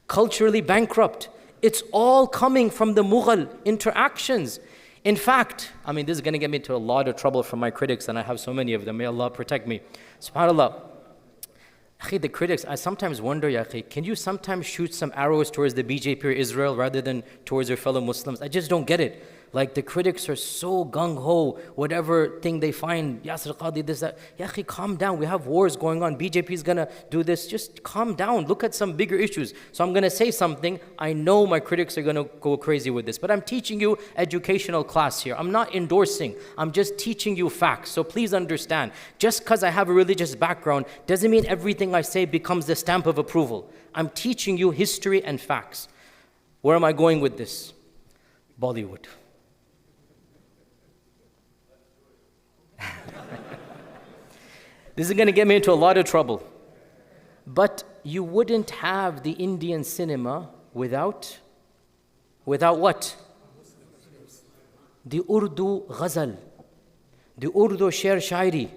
Culturally bankrupt. It's all coming from the Mughal interactions. In fact, this is going to get me into a lot of trouble from my critics, and I have so many of them. May Allah protect me. SubhanAllah. The critics, I sometimes wonder, can you sometimes shoot some arrows towards the BJP or Israel rather than towards your fellow Muslims? I just don't get it. Like, the critics are so gung-ho, whatever thing they find, Yasir Qadhi, this, that. Calm down. We have wars going on. BJP is going to do this. Just calm down. Look at some bigger issues. So I'm going to say something. I know my critics are going to go crazy with this, but I'm teaching you educational class here. I'm not endorsing. I'm just teaching you facts. So please understand. Just because I have a religious background doesn't mean everything I say becomes the stamp of approval. I'm teaching you history and facts. Where am I going with this? Bollywood. This is going to get me into a lot of trouble. But you wouldn't have the Indian cinema without what? The Urdu ghazal, the Urdu sher shairi,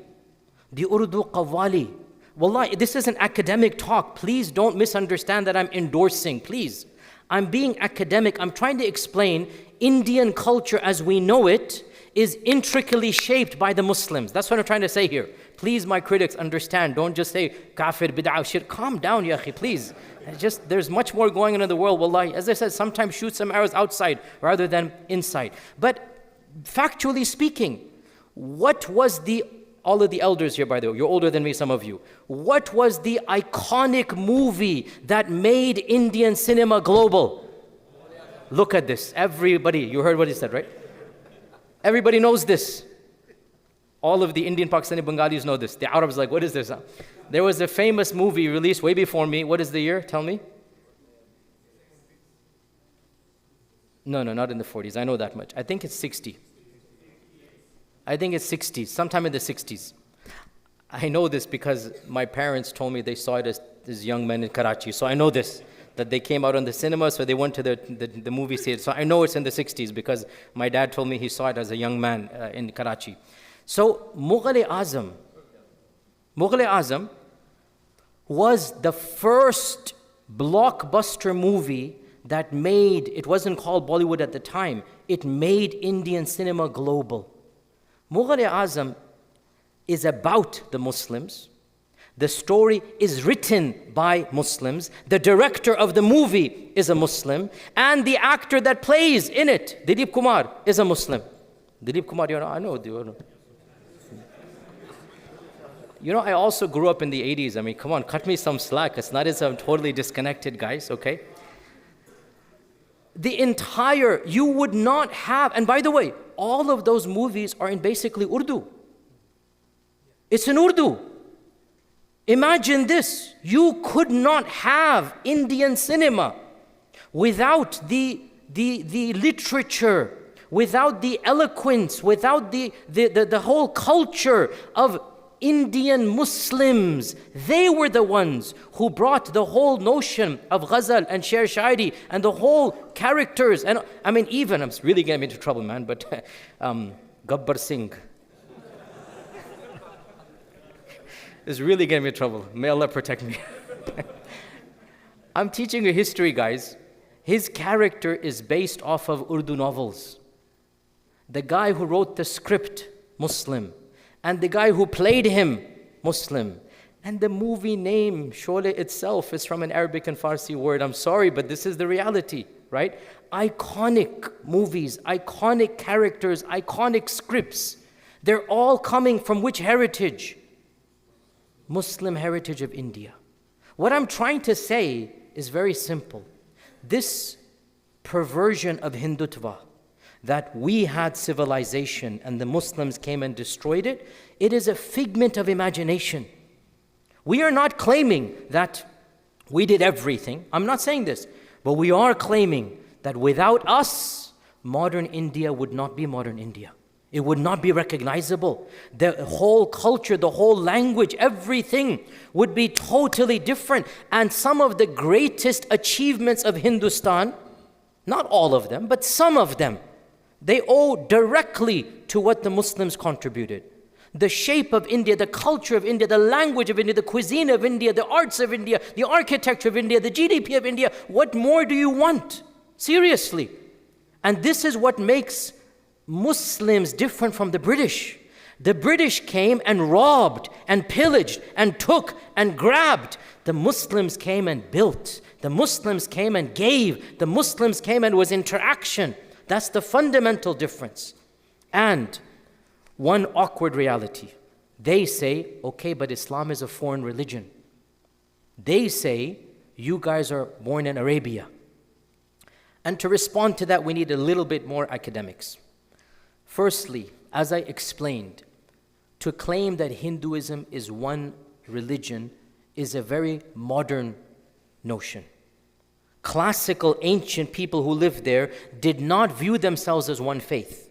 the Urdu qawwali, Wallahi, this is an academic talk. Please don't misunderstand that I'm endorsing, please. I'm being academic. I'm trying to explain Indian culture as we know it is intricately shaped by the Muslims. That's what I'm trying to say here. Please, my critics, understand. Don't just say kafir, bid'ah, shirk. Calm down, ya akhi, please. There's much more going on in the world, wallahi. As I said, sometimes shoot some arrows outside rather than inside. But factually speaking, what was all of the elders here, by the way, you're older than me, some of you. What was the iconic movie that made Indian cinema global? Look at this. Everybody, you heard what he said, right? Everybody knows this. All of the Indian, Pakistani, Bengalis know this. The Arabs like, what is this? There was a famous movie released way before me. What is the year? Tell me. No, not in the 40s. I know that much. I think it's 60. I think it's 60s, sometime in the 60s. I know this because my parents told me they saw it as young men in Karachi. So I know this, that they came out on the cinema, so they went to the movie theater. So I know it's in the 60s because my dad told me he saw it as a young man in Karachi. So Mughal-e-Azam was the first blockbuster movie that it wasn't called Bollywood at the time, it made Indian cinema global. Mughal-e-Azam is about the Muslims. The story is written by Muslims. The director of the movie is a Muslim. And the actor that plays in it, Dilip Kumar, is a Muslim. Dilip Kumar, I know. I also grew up in the 80s. I mean, come on, cut me some slack. It's not as I'm totally disconnected, guys, okay? You would not have, and by the way, all of those movies are in basically Urdu. It's in Urdu. Imagine this. You could not have Indian cinema without the literature, without the eloquence, without the whole culture of Indian Muslims. They were the ones who brought the whole notion of ghazal and sher shairi and the whole characters. And I mean, even, I'm really getting into trouble, man, but Gabbar Singh is really getting me in trouble. May Allah protect me. I'm teaching you history, guys. His character is based off of Urdu novels. The guy who wrote the script, Muslim. And the guy who played him, Muslim. And the movie name, Sholay itself, is from an Arabic and Farsi word. I'm sorry, but this is the reality, right? Iconic movies, iconic characters, iconic scripts. They're all coming from which heritage? Muslim heritage of India. What I'm trying to say is very simple. This perversion of Hindutva, that we had civilization and the Muslims came and destroyed it, it is a figment of imagination. We are not claiming that we did everything. I'm not saying this, but we are claiming that without us, modern India would not be modern India. It would not be recognizable. The whole culture, the whole language, everything would be totally different. And some of the greatest achievements of Hindustan, not all of them, but some of them, they owe directly to what the Muslims contributed. The shape of India, the culture of India, the language of India, the cuisine of India, the arts of India, the architecture of India, the GDP of India. What more do you want? Seriously. And this is what makes Muslims different from the British. The British came and robbed and pillaged and took and grabbed. The Muslims came and built. The Muslims came and gave. The Muslims came and was interaction. That's the fundamental difference. And one awkward reality. They say, okay, but Islam is a foreign religion. They say, you guys are born in Arabia. And to respond to that, we need a little bit more academics. Firstly, as I explained, to claim that Hinduism is one religion is a very modern notion. Classical, ancient people who lived there did not view themselves as one faith.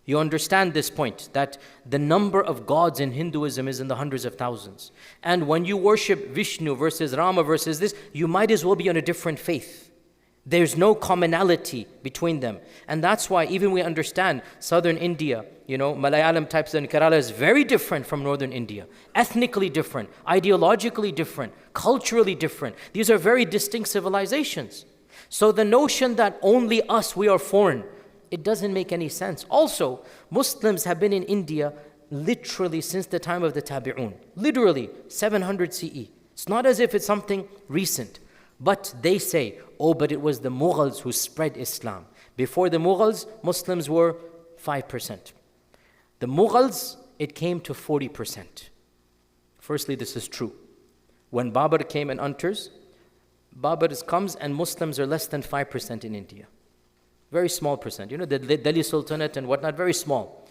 You understand this point, that the number of gods in Hinduism is in the hundreds of thousands. And when you worship Vishnu versus Rama versus this, you might as well be on a different faith. There's no commonality between them. And that's why even we understand southern India, Malayalam types and Kerala is very different from northern India. Ethnically different, ideologically different, culturally different. These are very distinct civilizations. So the notion that only us, we are foreign, it doesn't make any sense. Also, Muslims have been in India literally since the time of the Tabi'un. Literally 700 CE. It's not as if it's something recent. But they say, but it was the Mughals who spread Islam. Before the Mughals, Muslims were 5%. The Mughals, it came to 40%. Firstly, this is true. When Babur came and enters, Babur comes and Muslims are less than 5% in India. Very small percent. The Delhi Sultanate and whatnot, very small.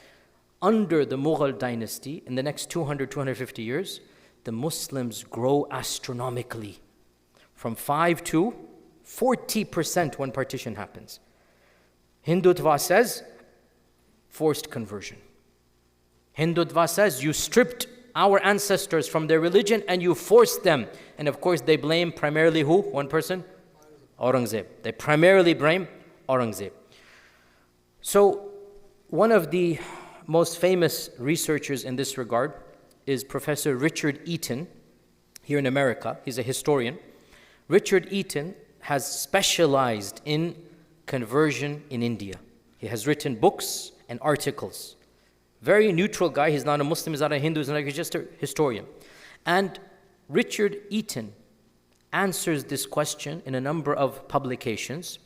Under the Mughal dynasty, in the next 200, 250 years, the Muslims grow astronomically. From 5 to 40% when partition happens. Hindutva says, forced conversion. Hindutva says, you stripped our ancestors from their religion and you forced them. And of course they blame primarily who? One person? Aurangzeb. They primarily blame Aurangzeb. So one of the most famous researchers in this regard is Professor Richard Eaton here in America. He's a historian. Richard Eaton has specialized in conversion in India. He has written books and articles. Very neutral guy. He's not a Muslim, he's not a Hindu, he's just a historian. And Richard Eaton answers this question in a number of publications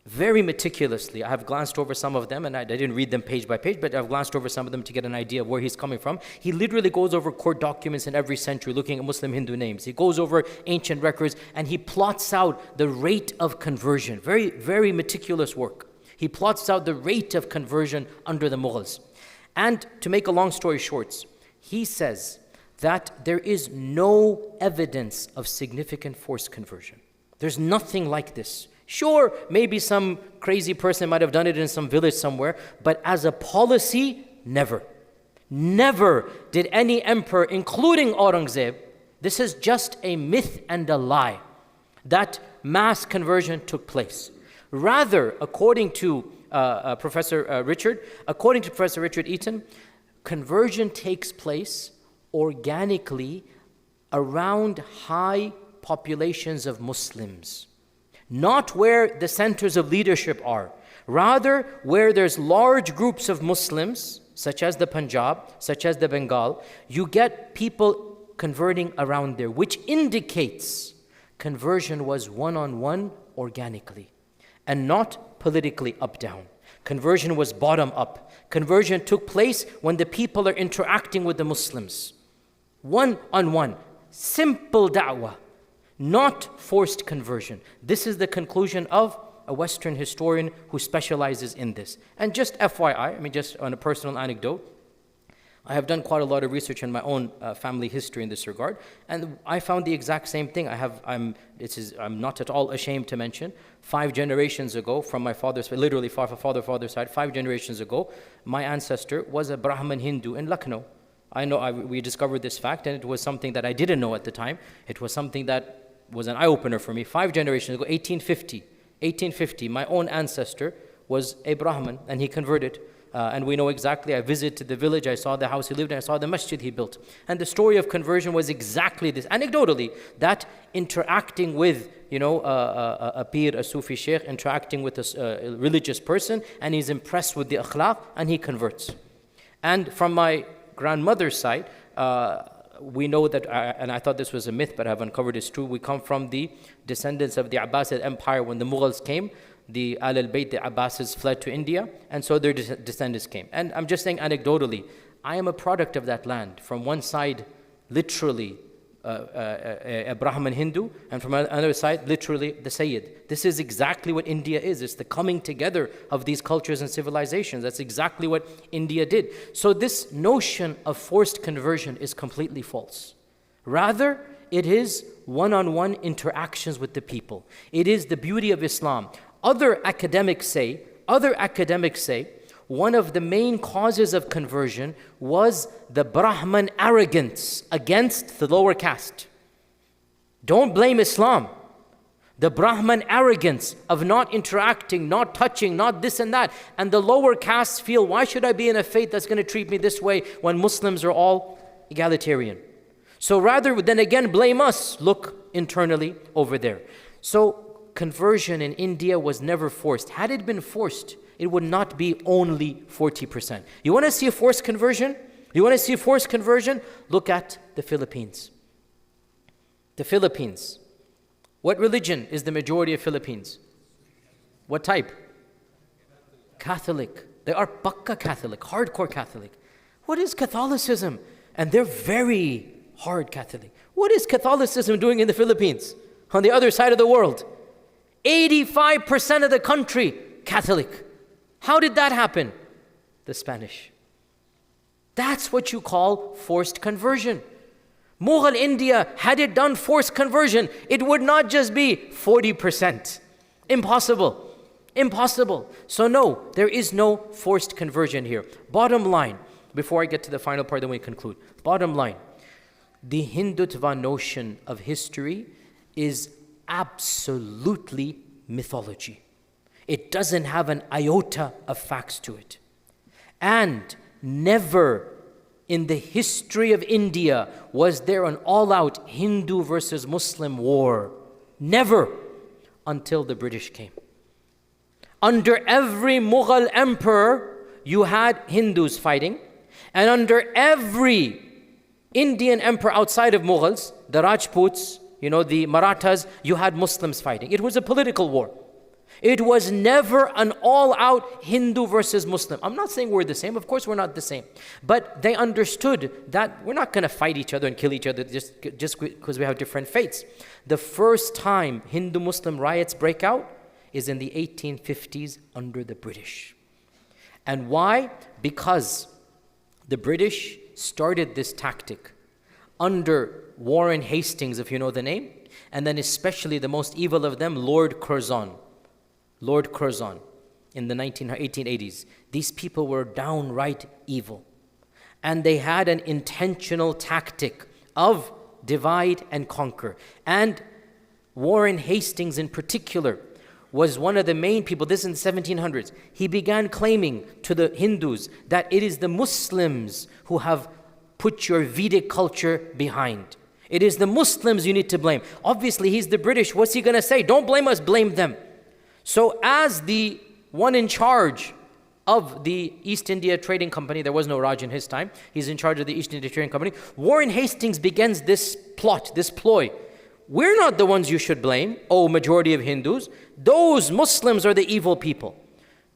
very meticulously. I have glanced over some of them, and I didn't read them page by page, but I've glanced over some of them to get an idea of where he's coming from. He literally goes over court documents in every century, looking at Muslim Hindu names. He goes over ancient records, and he plots out the rate of conversion. Very, very meticulous work. He plots out the rate of conversion under the Mughals. And to make a long story short, he says that there is no evidence of significant forced conversion. There's nothing like this. Sure, maybe some crazy person might have done it in some village somewhere, but as a policy, never. Never did any emperor, including Aurangzeb, this is just a myth and a lie, that mass conversion took place. Rather, according to Professor Richard Eaton, conversion takes place organically around high populations of Muslims. Not where the centers of leadership are. Rather, where there's large groups of Muslims, such as the Punjab, such as the Bengal, you get people converting around there, which indicates conversion was one-on-one organically and not politically up-down. Conversion was bottom-up. Conversion took place when the people are interacting with the Muslims. One-on-one. Simple da'wah. Not forced conversion. This is the conclusion of a Western historian who specializes in this. And just FYI, just on a personal anecdote, I have done quite a lot of research in my own family history in this regard, and I found the exact same thing. I'm not at all ashamed to mention, 5 generations ago, from my father's, literally father's side, 5 generations ago, my ancestor was a Brahmin Hindu in Lucknow. We discovered this fact, and it was something that I didn't know at the time. It was something that was an eye-opener for me. 5 generations ago, 1850, my own ancestor was a Brahmin, and he converted. And we know exactly, I visited the village, I saw the house he lived in, I saw the masjid he built. And the story of conversion was exactly this. Anecdotally, that interacting with, a peer, a Sufi sheikh, interacting with a religious person, and he's impressed with the akhlaq, and he converts. And from my grandmother's side, we know that, and I thought this was a myth, but I've uncovered it's true, we come from the descendants of the Abbasid Empire. When the Mughals came, the Ahl al-Bayt, the Abbasids, fled to India, and so their descendants came. And I'm just saying anecdotally, I am a product of that land. From one side, literally a Brahmin Hindu, and from another side, literally the Sayyid. This is exactly what India is. It's the coming together of these cultures and civilizations. That's exactly what India did. So this notion of forced conversion is completely false. Rather, it is one-on-one interactions with the people. It is the beauty of Islam. Other academics say, one of the main causes of conversion was the Brahman arrogance against the lower caste. Don't blame Islam. The Brahman arrogance of not interacting, not touching, not this and that. And the lower castes feel, why should I be in a faith that's going to treat me this way when Muslims are all egalitarian? So rather than again blame us, look internally over there. So conversion in India was never forced. Had it been forced, it would not be only 40%. You want to see a forced conversion? You want to see a forced conversion? Look at the Philippines. The Philippines. What religion is the majority of Philippines? What type? Catholic. They are Pakka Catholic, hardcore Catholic. What is Catholicism? And they're very hard Catholic. What is Catholicism doing in the Philippines? On the other side of the world. 85% of the country, Catholic. How did that happen? The Spanish. That's what you call forced conversion. Mughal India, had it done forced conversion, it would not just be 40%. Impossible. Impossible. So no, there is no forced conversion here. Bottom line, before I get to the final part, then we conclude. Bottom line, the Hindutva notion of history is absolutely mythology. It doesn't have an iota of facts to it. And never in the history of India was there an all-out Hindu versus Muslim war. Never, until the British came. Under every Mughal emperor, you had Hindus fighting. And under every Indian emperor outside of Mughals, the Rajputs, the Marathas, you had Muslims fighting. It was a political war. It was never an all-out Hindu versus Muslim. I'm not saying we're the same. Of course, we're not the same. But they understood that we're not going to fight each other and kill each other just because we have different faiths. The first time Hindu-Muslim riots break out is in the 1850s under the British. And why? Because the British started this tactic under Warren Hastings, if you know the name, and then especially the most evil of them, Lord Curzon. Lord Curzon in the 1880s. These people were downright evil. And they had an intentional tactic of divide and conquer. And Warren Hastings in particular was one of the main people, this in the 1700s. He began claiming to the Hindus that it is the Muslims who have put your Vedic culture behind. It is the Muslims you need to blame. Obviously, he's the British. What's he going to say? Don't blame us, blame them. So as the one in charge of the East India Trading Company, there was no Raj in his time, he's in charge of the East India Trading Company, Warren Hastings begins this plot, this ploy. We're not the ones you should blame, oh majority of Hindus. Those Muslims are the evil people.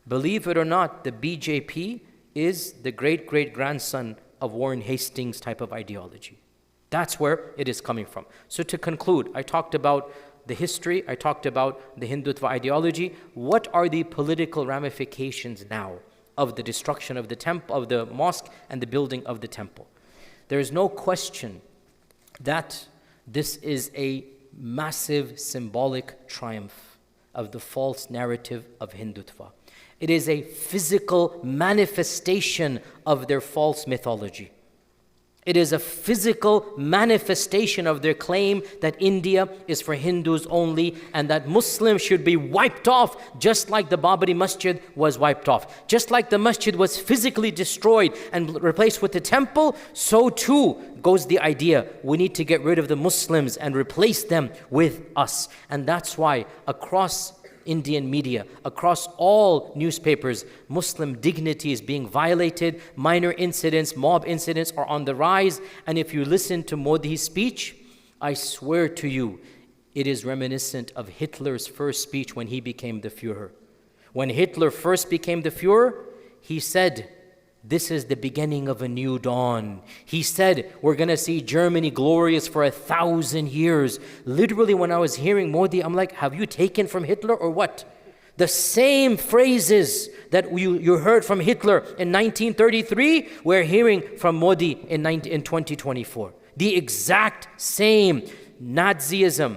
Believe it or not, the BJP is the great-great-grandson of Warren Hastings' type of ideology. That's where it is coming from. So to conclude, I talked about the history, I talked about the Hindutva ideology. What are the political ramifications now of the destruction of the temple, of the mosque, and the building of the temple? There is no question that this is a massive symbolic triumph of the false narrative of Hindutva. It is a physical manifestation of their false mythology. It is a physical manifestation of their claim that India is for Hindus only and that Muslims should be wiped off just like the Babri Masjid was wiped off. Just like the masjid was physically destroyed and replaced with the temple, so too goes the idea we need to get rid of the Muslims and replace them with us. And that's why across Indian media, across all newspapers, Muslim dignity is being violated. Minor incidents, mob incidents are on the rise. And if you listen to Modi's speech, I swear to you, it is reminiscent of Hitler's first speech when he became the Führer. When Hitler first became the Führer, he said, this is the beginning of a new dawn. He said, we're going to see Germany glorious for 1,000 years. Literally, when I was hearing Modi, I'm like, have you taken from Hitler or what? The same phrases that you heard from Hitler in 1933, we're hearing from Modi in 2024. The exact same. Nazism,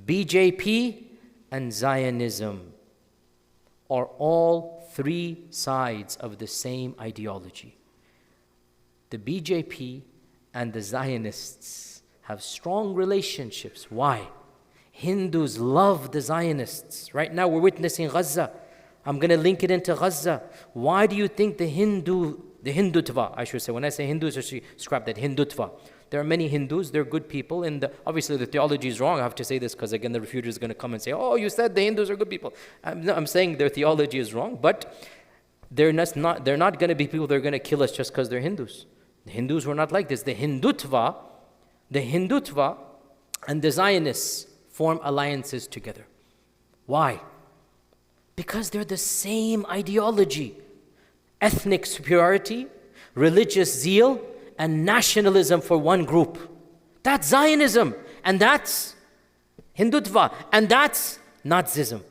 BJP, and Zionism are all three sides of the same ideology. The BJP and the Zionists have strong relationships. Why? Hindus love the Zionists. Right now we're witnessing Gaza. I'm going to link it into Gaza. Why do you think the Hindutva, I should say, when I say Hindus, I should scrap that, Hindutva. There are many Hindus, they're good people, and obviously the theology is wrong. I have to say this because again the refuter is going to come and say, oh, you said the Hindus are good people. I'm saying their theology is wrong, but they're not going to be people that are going to kill us just because they're Hindus. The Hindus were not like this. The Hindutva and the Zionists form alliances together. Why? Because they're the same ideology. Ethnic superiority, religious zeal, and nationalism for one group. That's Zionism, and that's Hindutva, and that's Nazism.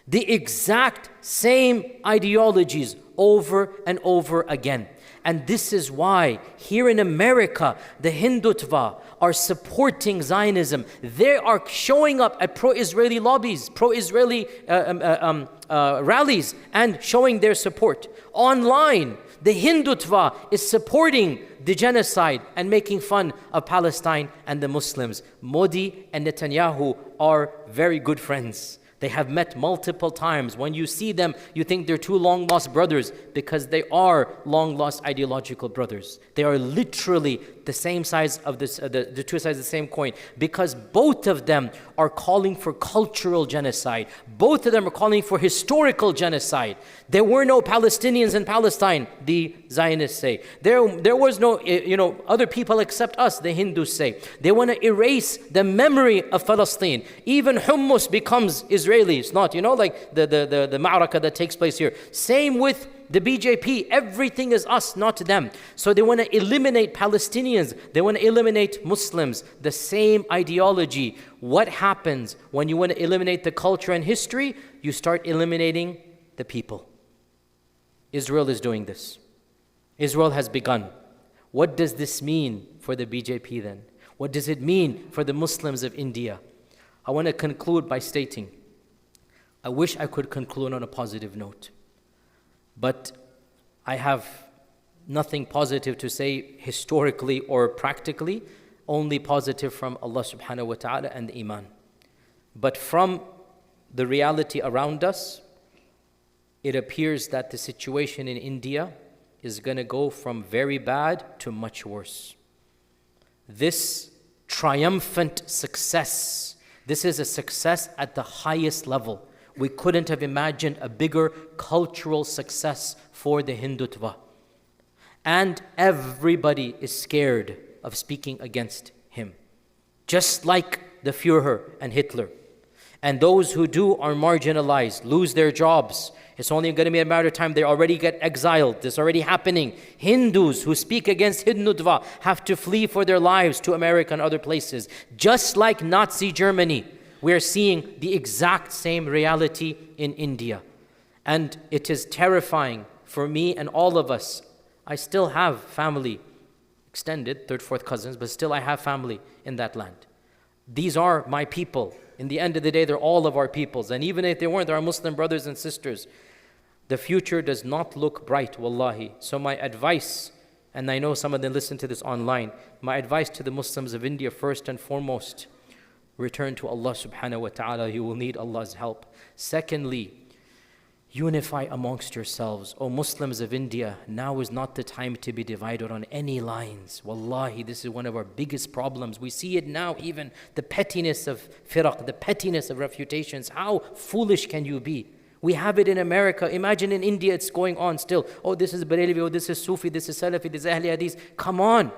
The exact same ideologies over and over again. And this is why here in America, the Hindutva are supporting Zionism. They are showing up at pro-Israeli lobbies, pro-Israeli rallies, and showing their support. Online, the Hindutva is supporting the genocide and making fun of Palestine and the Muslims. Modi and Netanyahu are very good friends. They have met multiple times. When you see them, you think they're two long-lost brothers because they are long-lost ideological brothers. They are literally the same size of the two sides of the same coin, because both of them are calling for cultural genocide. Both of them are calling for historical genocide. There were no Palestinians in Palestine, the Zionists say. There was no other people except us, the Hindus say. They want to erase the memory of Palestine. Even hummus becomes Israeli. It's not, like the ma'raka that takes place here. Same with the BJP, everything is us, not them. So they want to eliminate Palestinians. They want to eliminate Muslims. The same ideology. What happens when you want to eliminate the culture and history? You start eliminating the people. Israel is doing this. Israel has begun. What does this mean for the BJP then? What does it mean for the Muslims of India? I want to conclude by stating, I wish I could conclude on a positive note. But I have nothing positive to say historically or practically, only positive from Allah subhanahu wa ta'ala and Iman. But from the reality around us, it appears that the situation in India is going to go from very bad to much worse. This triumphant success, this is a success at the highest level. We couldn't have imagined a bigger cultural success for the Hindutva. And everybody is scared of speaking against him. Just like the Führer and Hitler. And those who do are marginalized, lose their jobs. It's only going to be a matter of time. They already get exiled. This is already happening. Hindus who speak against Hindutva have to flee for their lives to America and other places. Just like Nazi Germany. We are seeing the exact same reality in India. And it is terrifying for me and all of us. I still have family, extended, third, fourth cousins, but still I have family in that land. These are my people. In the end of the day, they're all of our peoples. And even if they weren't, they're our Muslim brothers and sisters. The future does not look bright, wallahi. So my advice, and I know some of them listen to this online, my advice to the Muslims of India first and foremost, return to Allah subhanahu wa ta'ala. You will need Allah's help. Secondly, unify amongst yourselves. O Muslims of India, now is not the time to be divided on any lines. Wallahi, this is one of our biggest problems. We see it now, even the pettiness of firaq, the pettiness of refutations. How foolish can you be? We have it in America. Imagine in India it's going on still. Oh, this is Barelvi, oh, this is Sufi, this is Salafi, this is Ahl Hadith. Come on.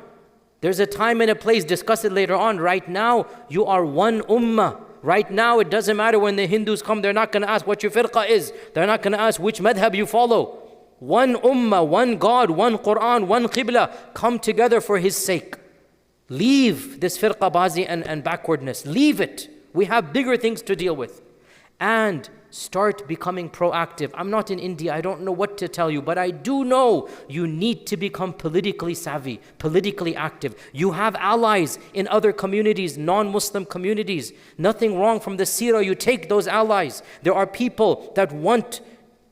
There's a time and a place, discuss it later on. Right now, you are one ummah. Right now, it doesn't matter when the Hindus come, they're not going to ask what your firqa is. They're not going to ask which madhab you follow. One ummah, one God, one Quran, one qibla. Come together for His sake. Leave this firqa bazi and backwardness. Leave it. We have bigger things to deal with. And start becoming proactive. I'm not in India. I don't know what to tell you, but I do know you need to become politically savvy, politically active. You have allies in other communities, non-Muslim communities. Nothing wrong from the seerah. You take those allies. There are people that want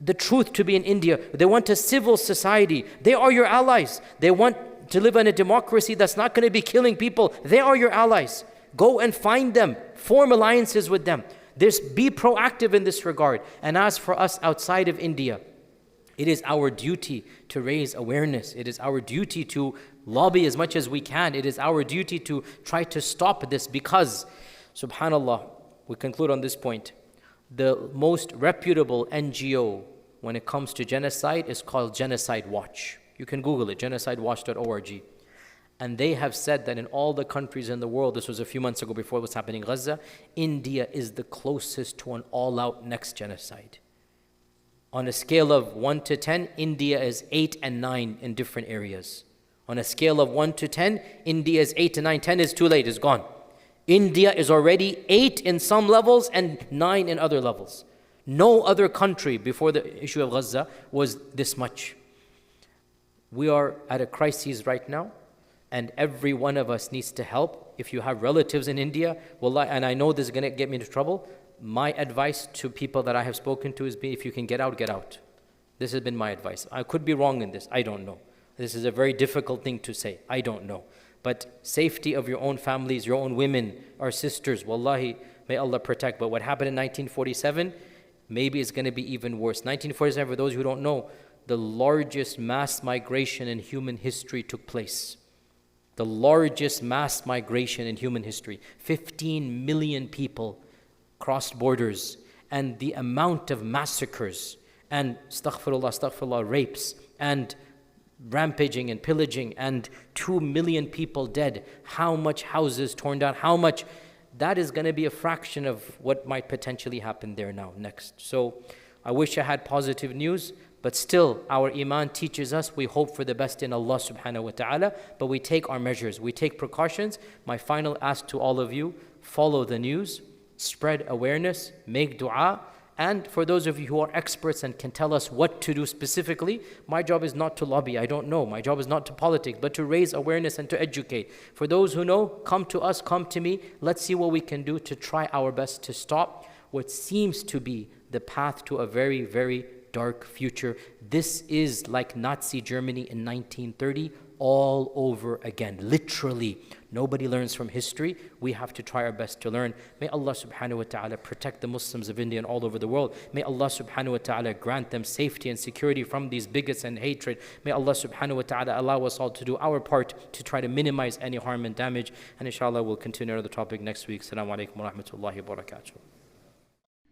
the truth to be in India. They want a civil society. They are your allies. They want to live in a democracy that's not going to be killing people. They are your allies. Go and find them. Form alliances with them. Be proactive in this regard. And as for us outside of India, it is our duty to raise awareness. It is our duty to lobby as much as we can. It is our duty to try to stop this because, subhanAllah, we conclude on this point. The most reputable NGO when it comes to genocide is called Genocide Watch. You can Google it, genocidewatch.org. And they have said that in all the countries in the world, this was a few months ago before it was happening in Gaza, India is the closest to an all-out next genocide. On a scale of 1 to 10, India is 8 and 9 in different areas. On a scale of 1 to 10, India is 8 to 9. 10 is too late, it's gone. India is already 8 in some levels and 9 in other levels. No other country before the issue of Gaza was this much. We are at a crisis right now, and every one of us needs to help. If you have relatives in India, wallah, and I know this is going to get me into trouble, my advice to people that I have spoken to is if you can get out, get out. This has been my advice. I could be wrong in this, I don't know. This is a very difficult thing to say, I don't know. But safety of your own families, your own women, our sisters, wallahi, may Allah protect. But what happened in 1947, maybe it's going to be even worse. 1947, for those who don't know, the largest mass migration in human history took place. The largest mass migration in human history. 15 million people crossed borders. And the amount of massacres and astaghfirullah, rapes and rampaging and pillaging and 2 million people dead. How much houses torn down, how much, that is going to be a fraction of what might potentially happen there now next. So I wish I had positive news, but still our iman teaches us we hope for the best in Allah subhanahu wa ta'ala, but we take our measures, we take precautions. My final ask to all of you, follow the news, spread awareness, make dua. And for those of you who are experts and can tell us what to do specifically, my job is not to lobby, I don't know. My job is not to politics, but to raise awareness and to educate. For those who know, come to us, come to me. Let's see what we can do to try our best to stop what seems to be the path to a very, very dark future. This is like Nazi Germany in 1930 all over again, literally. Nobody learns from history. We have to try our best to learn. May Allah subhanahu wa ta'ala protect the Muslims of India and all over the world. May Allah subhanahu wa ta'ala grant them safety and security from these bigots and hatred. May Allah subhanahu wa ta'ala allow us all to do our part to try to minimize any harm and damage. And inshallah we'll continue another topic next week. Assalamu alaikum wa rahmatullahi wa barakatuh.